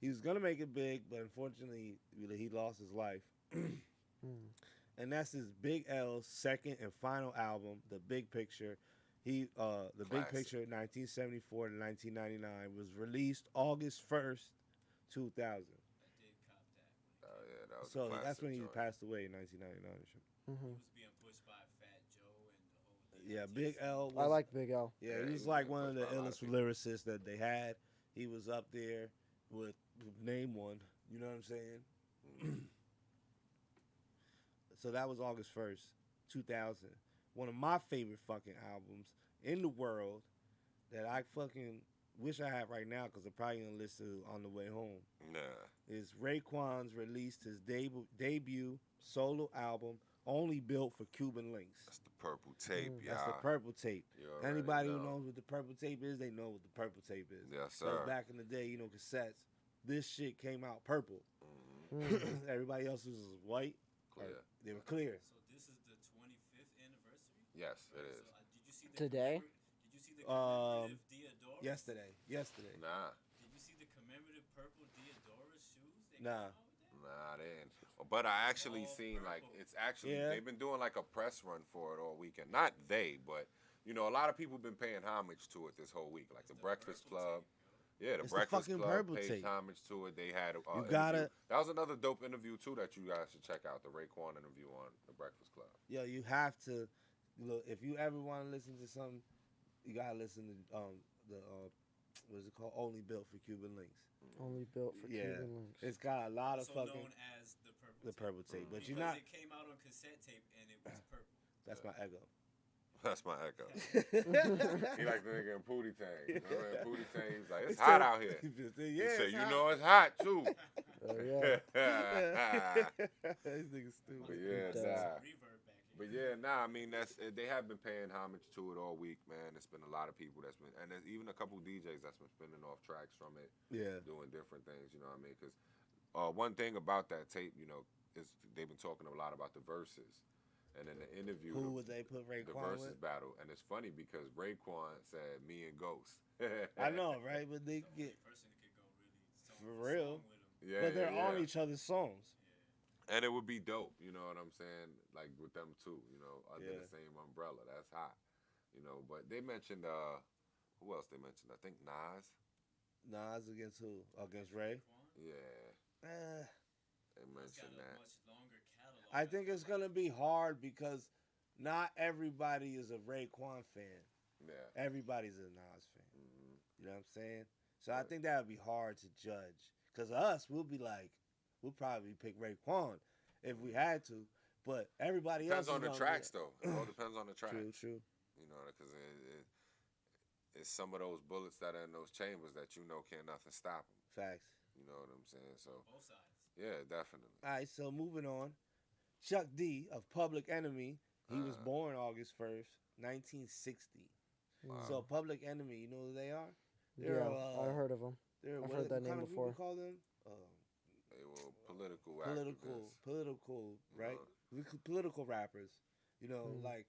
He was gonna make it big, but unfortunately he lost his life. And that's his Big L's second and final album, The Big Picture. The Big Picture, 1974 to 1999, was released August 1st, 2000. Oh yeah, that was. So a classic that's when he joint. passed away in 1999. He was being pushed by Fat Joe and the whole Yeah, Big L. I like Big L. Yeah, he was like one of the illest lyricists that they had. He was up there with Name One. You know what I'm saying? So that was August 1st, 2000. One of my favorite fucking albums in the world that I fucking wish I had right now because I'm probably going to listen to on the way home. Nah. Is Raekwon's released his debut solo album, Only Built for Cuban Links. That's the purple tape, y'all. That's the purple tape. You already Anybody who know. knows what the purple tape is, they know what the purple tape is. Yes, 'Cause sir. back in the day, cassettes, this shit came out purple. Everybody else was white. Clear. They were clear. So this is the 25th anniversary? Yes, it is. So, did you see the Today? Did you see the commemorative Diodorus? Yesterday. Nah. Did you see the commemorative purple Diodorus shoes? Nah. Nah, they ain't. But I actually seen like it's actually Yeah. they've been doing like a press run for it all weekend. Not they, but a lot of people been paying homage to it this whole week. Like the Breakfast Club. Yeah, the It's the Breakfast fucking Club purple paid tape. homage to it. They had You gotta- that was another dope interview too that you guys should check out. The Raekwon interview on the Breakfast Club. Yo, you have to look if you ever want to listen to something, you gotta listen to the what is it called? Only Built for Cuban Links. Only Built for Yeah, Cuban Links. it's got a lot of Also fucking known as the purple purple tape, but because you're not. it came out on cassette tape and it was purple. That's my ego. That's my echo. He like the nigga in Pootie Tang. You know, in Pootie Tang, he's like, it's hot out here. He Yeah, said, it's you hot." know it's hot too. These niggas stupid. But yeah, nah. I mean, they have been paying homage to it all week, man. It's been a lot of people that's been, and there's even a couple DJs that's been spinning off tracks from it. Yeah. Doing different things. You know what I mean? Because one thing about that tape, is they've been talking a lot about the verses. And in the interview, Who would they put the Raekwon versus with? battle, and it's funny because Raekwon said me and Ghost. I know, right? But they get for real. Yeah, but they're yeah. on each other's songs. And it would be dope, you know what I'm saying? Like with them too, under Yeah. the same umbrella. That's hot, But they mentioned who else they mentioned? I think Nas. Nas against who? Against Ray? Yeah. They mentioned that. I think it's gonna be hard because not everybody is a Raekwon fan. Yeah. Everybody's a Nas fan. You know what I'm saying? So I think that would be hard to judge. Cause us, we'll probably pick Raekwon if we had to. But everybody Depends else on the is tracks though. It all depends on the track. True. Because it's some of those bullets that are in those chambers that can't nothing stop them. Facts. You know what I'm saying? So both sides. Yeah, definitely. All right, so moving on. Chuck D of Public Enemy. He was born August 1st, 1960. Wow. So Public Enemy, you know who they are? Yeah, I heard of them. what I've heard that name kind of before. people call them? They were political right? Political rappers. Like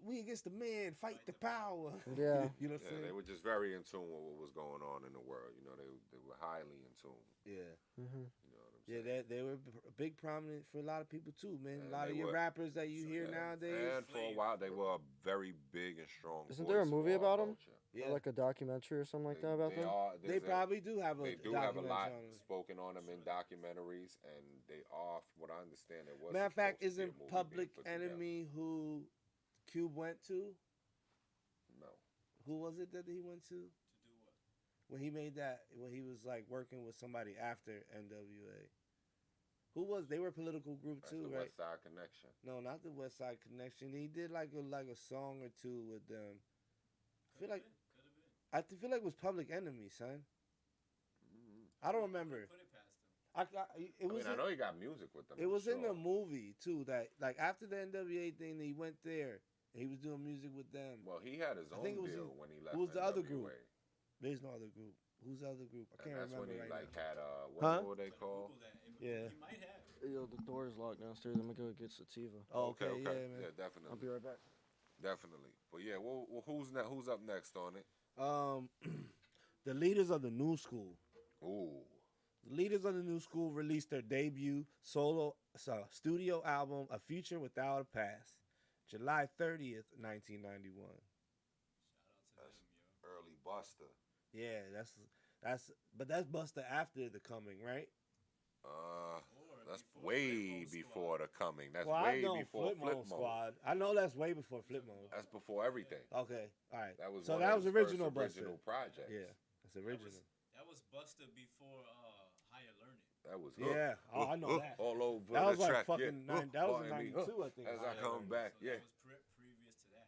we against the man, fight the power. Yeah. You know what I'm saying? They were just very in tune with what was going on in the world. They were highly in tune. Yeah. Mm-hmm. You know what I'm Yeah, saying? they were big prominent for a lot of people too, man. And a lot of they your were- rappers that you hear nowadays. And for a while, they were a very big and strong. Isn't there a voice for movie our about them? culture. Yeah. Or like a documentary or something like that about them? They probably do have a They do have a documentary lot on them. spoken on them in documentaries, and they are, from what I understand, it was. Matter of fact, supposed to be a isn't movie Public being put together. Enemy who Cube went to? No. Who was it that he went to? To do what? When he made that, when he was like working with somebody after NWA. Who was? They were a political group That's too, the right? West Side Connection. No, not the West Side Connection. He did like a song or two with them. I feel like feel like it was Public Enemy, son. I don't remember. Put it past them. It was. I know he got music with them. It was in the sure. movie too. That like after the NWA thing, he went there. And he was doing music with them. Well, he had his I own think it was deal in- when he left. Who was the other NWA. group? There's no other group. Who's the other group? I can't And that's remember when he right like now. had what Huh? were they called? Google that. It Yeah. He might have. Yo, the door is locked downstairs. I'm gonna go get sativa. Oh, okay, yeah, man. Yeah, definitely. I'll be right back. Definitely. But yeah, well who's up next on it? The leaders of the new school. Ooh. The leaders of the new school released their debut studio album, A Future Without a Past, July 30th, 1991. That's early Buster. Yeah, that's Buster after the coming, right? That's way before the coming. That's Well, way I know before Flip Flip Mode Mode. Squad. I know that's way before Flip Mode. That's before everything. Okay, all right. That was so one that of was his original first Buster. original projects. Yeah, that's original. That was Buster before Higher Learning. That was Yeah, oh, I know that. all over That was the like track. fucking yeah. that was in Pardon me. 92, I think. As I come back, So yeah. that was previous to that.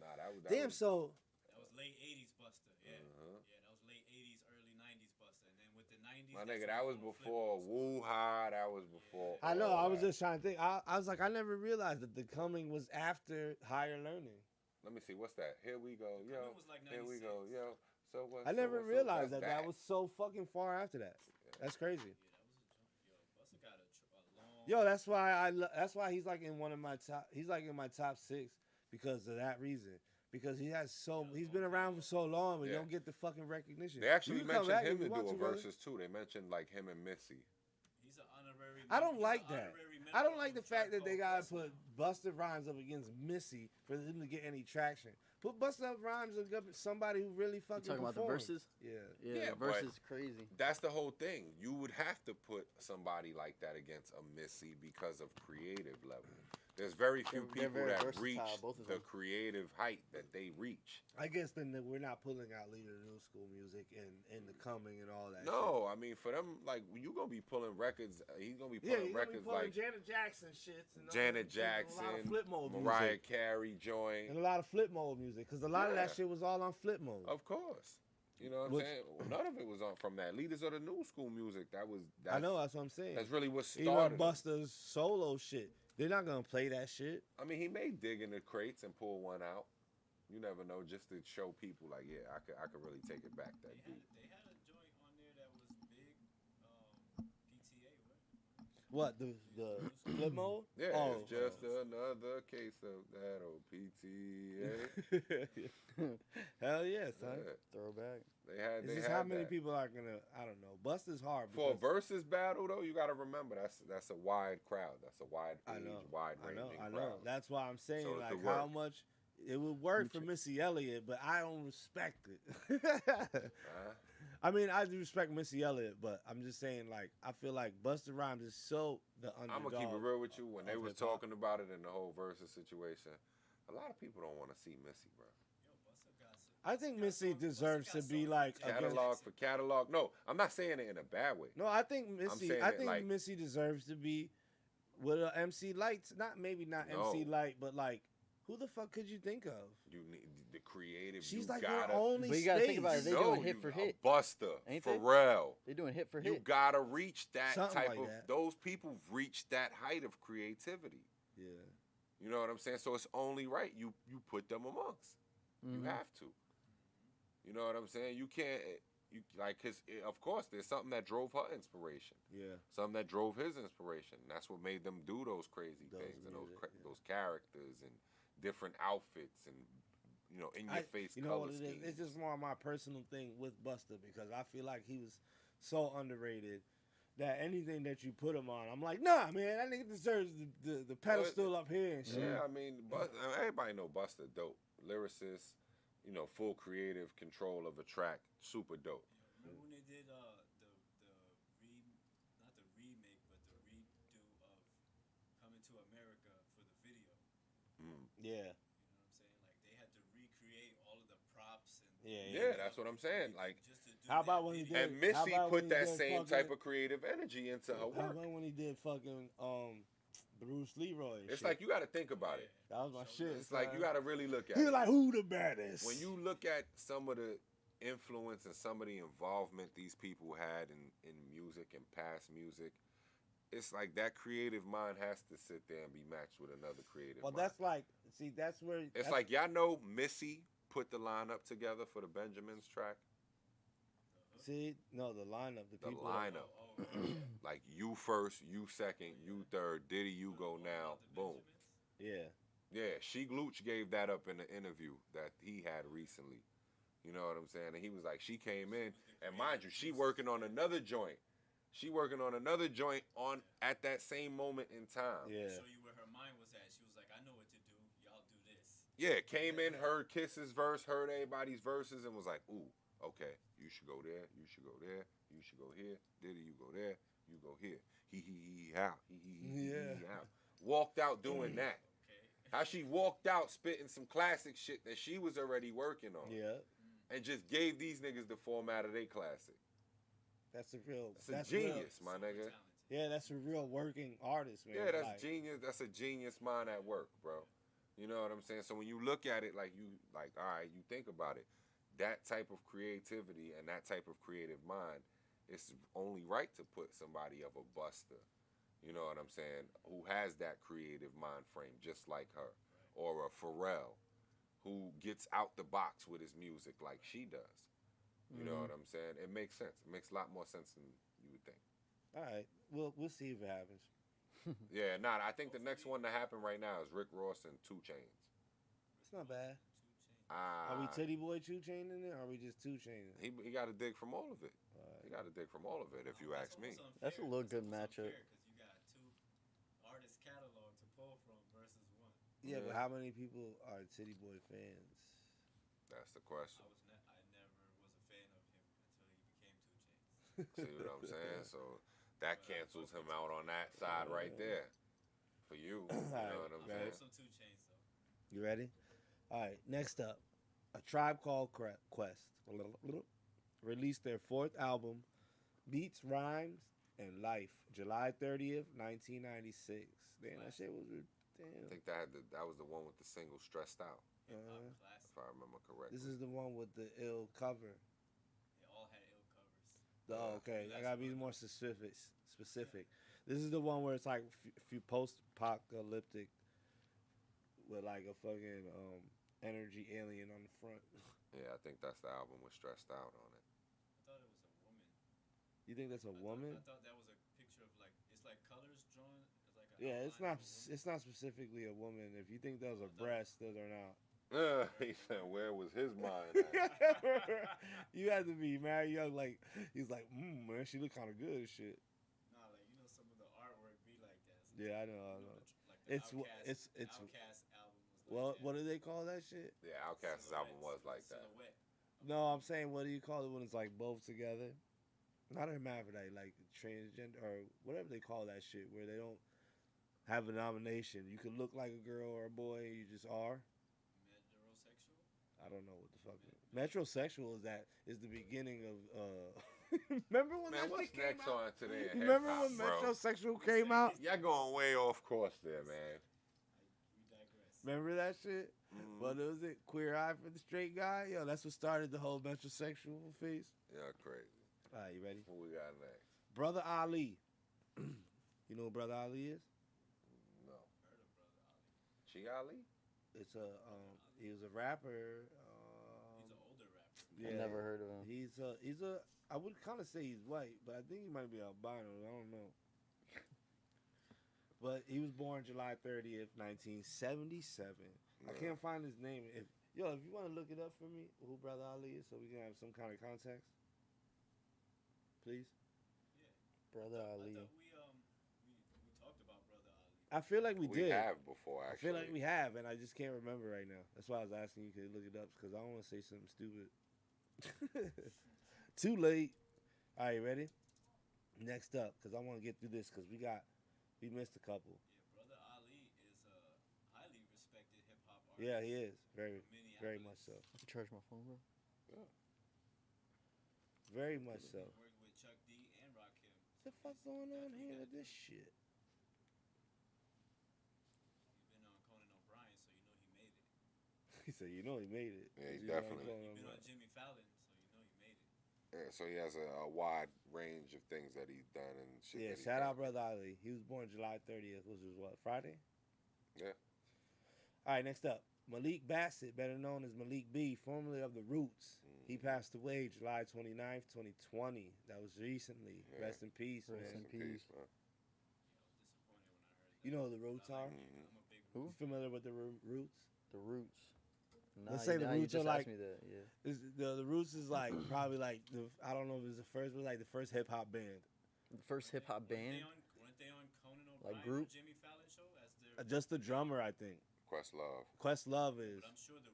Nah, that was Damn, so That was late 80s Buster. Yeah. Yeah, that was late 80s, early 90s Buster. And then with the 90s. my nigga, that was before Woo Ha. That was before. I know. all I was that. just trying to think. I was like, I never realized that the coming was after Higher Learning. Let me see. What's that? Here we go, yo. was like Here we go, yo. So what? I never so realized that's that was so fucking far after that. That's crazy. Buster got a long. Yo, that's why that's why he's like in one of my top. He's like in my top 6 because of that reason. Because he's been around for so long, but you Yeah. don't get the fucking recognition. They actually You can come mentioned back him if to you want do a brother. versus too. They mentioned like him and Missy. He's an honorary. I don't he's like an that. honorary member I don't of like the a tribe fact that they called gotta Quest put Busta Rhymes up against Missy for them to get any traction. Put Busta Rhymes against somebody who really fucking talking about the performs. verses? Yeah. Yeah, Yeah, the but- verse is crazy. That's the whole thing. You would have to put somebody like that against a Missy because of creative level. There's very few They're people very that versatile, reach both of the them. creative height that they reach. I guess then that we're not pulling out Leader New School music and the coming and all that. No, I mean for them, like you gonna be pulling records. He's gonna be shit. Yeah, pulling he's gonna be records pulling like Janet Jackson shits. And all Janet that shit, and a lot of Jackson, flip mode Mariah music, Carey joint. and a lot of flip mode music because a lot of that Yeah. shit was all on flip mode. Of course. You know what I'm Which- saying? None of it was on from that. Leaders of the New School music. I know that's what I'm saying. That's really what Even started. it. Busta's solo shit, they're not gonna play that shit. I mean, he may dig in the crates and pull one out. You never know, just to show people like, yeah, I could really take it back that deep. They had a joint on there that was big. PTA, right? What the flip mode? Yeah, Oh, it's just another case of that old PTA. Hell yeah, son. Yeah. Throwback. It's They just had how many that. people are gonna. I don't know. Busta's hard. For a because- versus battle though, you got to remember that's a wide crowd. That's a wide I age, know. wide I ranging know. I know. crowd. That's why I'm saying So it like could how work. much it would work for Missy Elliott, but I don't respect it. I mean, I do respect Missy Elliott, but I'm just saying like I feel like Busta Rhymes is so the underdog. I'm gonna keep it real with you. When they of was hip-hop. talking about it in the whole versus situation, a lot of people don't want to see Missy, bro. I think Missy deserves to be like Catalog for catalog. No, I'm not saying it in a bad way. No, I think Missy. saying I it think like- Missy deserves to be with a MC Lights. Not maybe not MC No. Light, but like who the fuck could you think of? You need the creative. She's you like gotta, her only But you gotta think about it. space. They doing hit for hit. Buster, Ain't they? Pharrell. They doing hit for You hit. gotta reach that Something type like of. that. Those people reach that height of creativity. Yeah. You know what I'm saying? So it's only right you put them amongst. You Mhm. have to. You know what I'm saying? You can't. You like his. Of course, there's something that drove her inspiration. Yeah. Something that drove his inspiration. That's what made them do those crazy Those things and music, yeah. those characters and different outfits and in your face You know color what it is? schemes. It's just more my personal thing with Busta because I feel like he was so underrated that anything that you put him on, I'm like, nah, man, that nigga deserves the pedestal up here and shit. Yeah, I mean, everybody know Busta dope lyricist. Full creative control of a track, super dope. Remember when they did not the remake, but the redo of Coming to America for the video. Yeah. You know what I'm saying? Like they had to recreate all of the props and Yeah, that's what I'm saying. Like, just to do How about that when he video. did? and Missy how about when put he that did same fucking- type of creative energy into her How work. about when he did fucking Bruce Leroy? and It's shit? like you got to think about it. That was my shit. It's like you got to really look at He it. was like, who the baddest? When you look at some of the influence and some of the involvement these people had in music and past music, it's like that creative mind has to sit there and be matched with another creative Well, mind. that's like, see, that's where. It's like, y'all know Missy put the lineup together for the Benjamins track. See, no, the lineup, the The people. lineup. Like you first, you second, you third. Diddy, you go now. Boom. Yeah. Yeah, She Glooch gave that up in the interview that he had recently. You know what I'm saying? And he was like, she came in, and mind you, she working on another joint. She working on another joint on at that same moment in time. Yeah. Show you where her mind was at. She was like, I know what to do. Y'all do this. Yeah, came in, heard Kiss's verse, heard everybody's verses, and was like, ooh, okay, you should go there, you should go there, you should go here. Diddy, you go there, you go here. He, how. He, how. Walked out doing that. How she walked out spitting some classic shit that she was already working on. Yeah. And just gave these niggas the format of their classic. That's a real. That's a genius, real. my nigga. Yeah, that's a real working artist, man. Yeah, that's like, genius. That's a genius mind at work, bro. You know what I'm saying? So when you look at it like all right, you think about it. That type of creativity and that type of creative mind, it's only right to put somebody of a Buster, you know what I'm saying, who has that creative mind frame just like her. Or a Pharrell, who gets out the box with his music like she does. You know what I'm saying? It makes sense. It makes a lot more sense than you would think. All right, we'll see if it happens. Yeah, I think the next one to happen right now is Rick Ross and 2 Chainz. It's not bad. Are we Titty Boy 2 Chainz in it, or are we just 2 Chainz? He got to dig from all of it. He got to dig from all of it, if you ask me. That's a little good matchup. Because you got 2 artist catalog to pull from versus 1. Yeah, but how many people are Titty Boy fans? That's the question. I never was a fan of him until he became 2 Chainz. See what I'm saying? So that cancels him out on that side right there. For you. You know what I'm saying? Also 2 Chainz though. You ready? All right, next up. A Tribe Called Quest released their 4th album, Beats, Rhymes, and Life, July 30th, 1996. Damn, that shit was... Damn. I think that was the one with the single Stressed Out. If I remember correctly. This is the one with the ill cover. They all had ill covers. Oh, okay. I gotta be more specific. This is the one where it's like post-apocalyptic with like a fucking energy alien on the front. Yeah, I think that's the album with Stressed Out on it. I thought it was a woman. You think that's a woman? I thought that was a picture of like, it's like colors drawn. It's like It's not specifically a woman. If you think that was a breast, those are not. He said, where was his mind at? You had to be mad young. Like, he's like, man, she look kind of good and shit. Nah, like, you know, some of the artwork be like that. Yeah, I know. Like the It's Outkast album was well, like that. what do they call that shit? Yeah, Outkast's album was like that. Silhouette. No, I'm saying, what do you call it when it's like both together? Not a hermaphrodite, like transgender or whatever they call that shit, where they don't have a nomination. You could look like a girl or a boy, you just are. Metrosexual? I don't know what the fuck. Metrosexual is the beginning of. Remember when that what's shit came next out? on today? You remember when Metrosexual came out? Y'all going way off course there, man. We digress. Remember that shit? What was it? Queer Eye for the Straight Guy? Yo, that's what started the whole metrosexual phase. Yeah, crazy. All right, you ready? What we got next? Brother Ali. You know who Brother Ali is? No. Chi Ali? It's a he was a rapper. He's an older rapper. Yeah, I never heard of him. He's a I would kind of say he's white, but I think he might be albino. I don't know. But he was born July 30th, 1977. I can't find his name. If you want to look it up for me, who Brother Ali is, so we can have some kind of context, please. Yeah. Brother Ali. I thought we talked about Brother Ali. I feel like we did. We have before, actually. I feel like we have, and I just can't remember right now. That's why I was asking you to look it up, because I don't want to say something stupid. Too late. All right, ready? Next up, because I want to get through this, because we missed a couple. Yeah, Brother Ali is a highly respected hip hop artist. Yeah, he is. Very much so. I can charge my phone, bro. Yeah. Very much so. He worked with Chuck D and Rakim. What the fuck going on here with this shit? He's been on Conan O'Brien, so you know he made it. He said, you know he made it. Yeah, he definitely. He's been on Jimmy Fallon, so you know he made it. Yeah, so he has a wide range of things that he's done and shit. Yeah, that he's shout done. out Brother Ali. He was born July 30th, which was what, Friday? Yeah. All right, next up. Malik Bassett, better known as Malik B, formerly of The Roots. He passed away July 29th, 2020. That was recently. Yeah. Rest in peace, man. Rest in peace. man. You know who the Roots are? Who? You familiar with the Roots? The Roots. Nah, Let's say the you Roots just are asked like me that. Yeah. the Roots is like probably like I don't know if it's the first, but like the first hip hop band. The first hip hop band. Weren't they on Conan O'Brien Like group? or Jimmy Fallon show as their? Just the drummer, I think. Questlove. Questlove is. But I'm sure the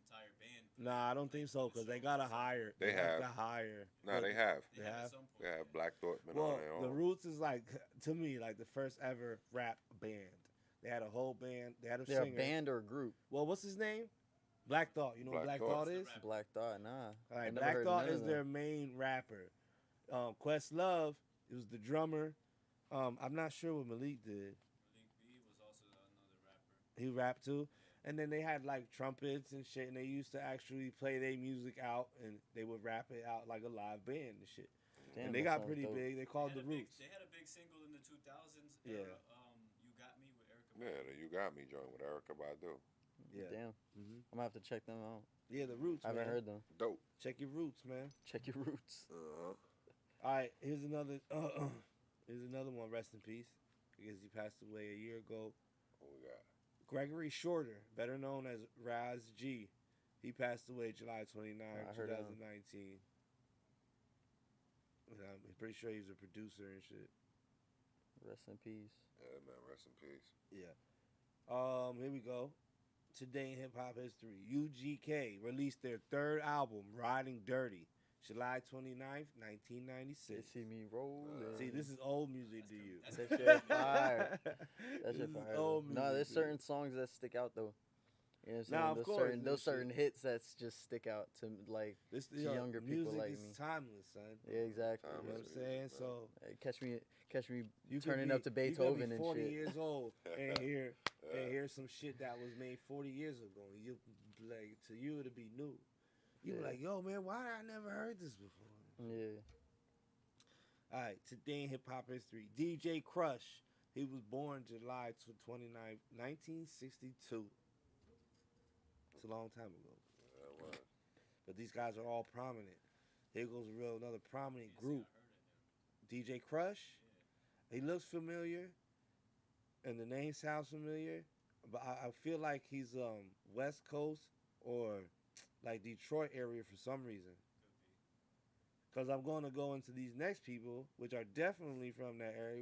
entire band. Nah, I don't think so because they gotta hire. They have. got hire. No, they have. They have. They have Black Thought been Well, on their own. the Roots is like to me like the first ever rap band. They had a whole band. They had a They're singer. a band or a group? Well, what's his name? Black Thought. You know what Black Thought is? Black Thought, nah. All I right, never Black heard Thought none is of their them. main rapper. Questlove was the drummer. I'm not sure what Malik did. Malik B was also another rapper. He rapped too. And then they had like trumpets and shit, and they used to actually play their music out, and they would rap it out like a live band and shit. Damn, and they that got sounds pretty dope. big. They called the Roots. They had a big single in the 2000s. Yeah. Era, You Got Me with Erica. Yeah, the You Got Me joint with Erica Badu. Yeah. Damn. Mhm. I'm gonna have to check them out. Yeah, the Roots. I haven't man. heard them. Dope. Check your roots, man. Check your roots. Uh-huh. All right, here's another. Here's another one. Rest in peace, because he passed away a year ago. What we got? Gregory Shorter, better known as Raz G. He passed away July 29th, I heard of him. 2019. And I'm pretty sure he was a producer and shit. Rest in peace. Yeah, man. Rest in peace. Yeah. Here we go. Today in hip hop history, UGK released their third album, Riding Dirty, July 29th, 1996. They see me rolling. See, this is old music to you. That shit fire. That This shit is fire. old No, music, there's dude. certain songs that stick out though. You know what I'm saying? Nah, of those course, certain, this those certain shit- hits that just stick out to like This to younger people music like is me. timeless, son. Yeah, exactly. You know what I'm saying? So Catch me you could turning be- up to Beethoven you could be 40 and shit. years old and hear some shit that was made 40 years ago. You like to you it'd be new. You be Yeah. like, yo, man, why I never heard this before? Yeah. All right, today in hip hop history, DJ Crush. He was born July 29th, 1962. It's a long time ago. Yeah, it was. But these guys are all prominent. Here goes another prominent group. DJ Crush. He looks familiar, and the name sounds familiar, but I feel like he's West Coast or like Detroit area for some reason. Because I'm going to go into these next people, which are definitely from that area.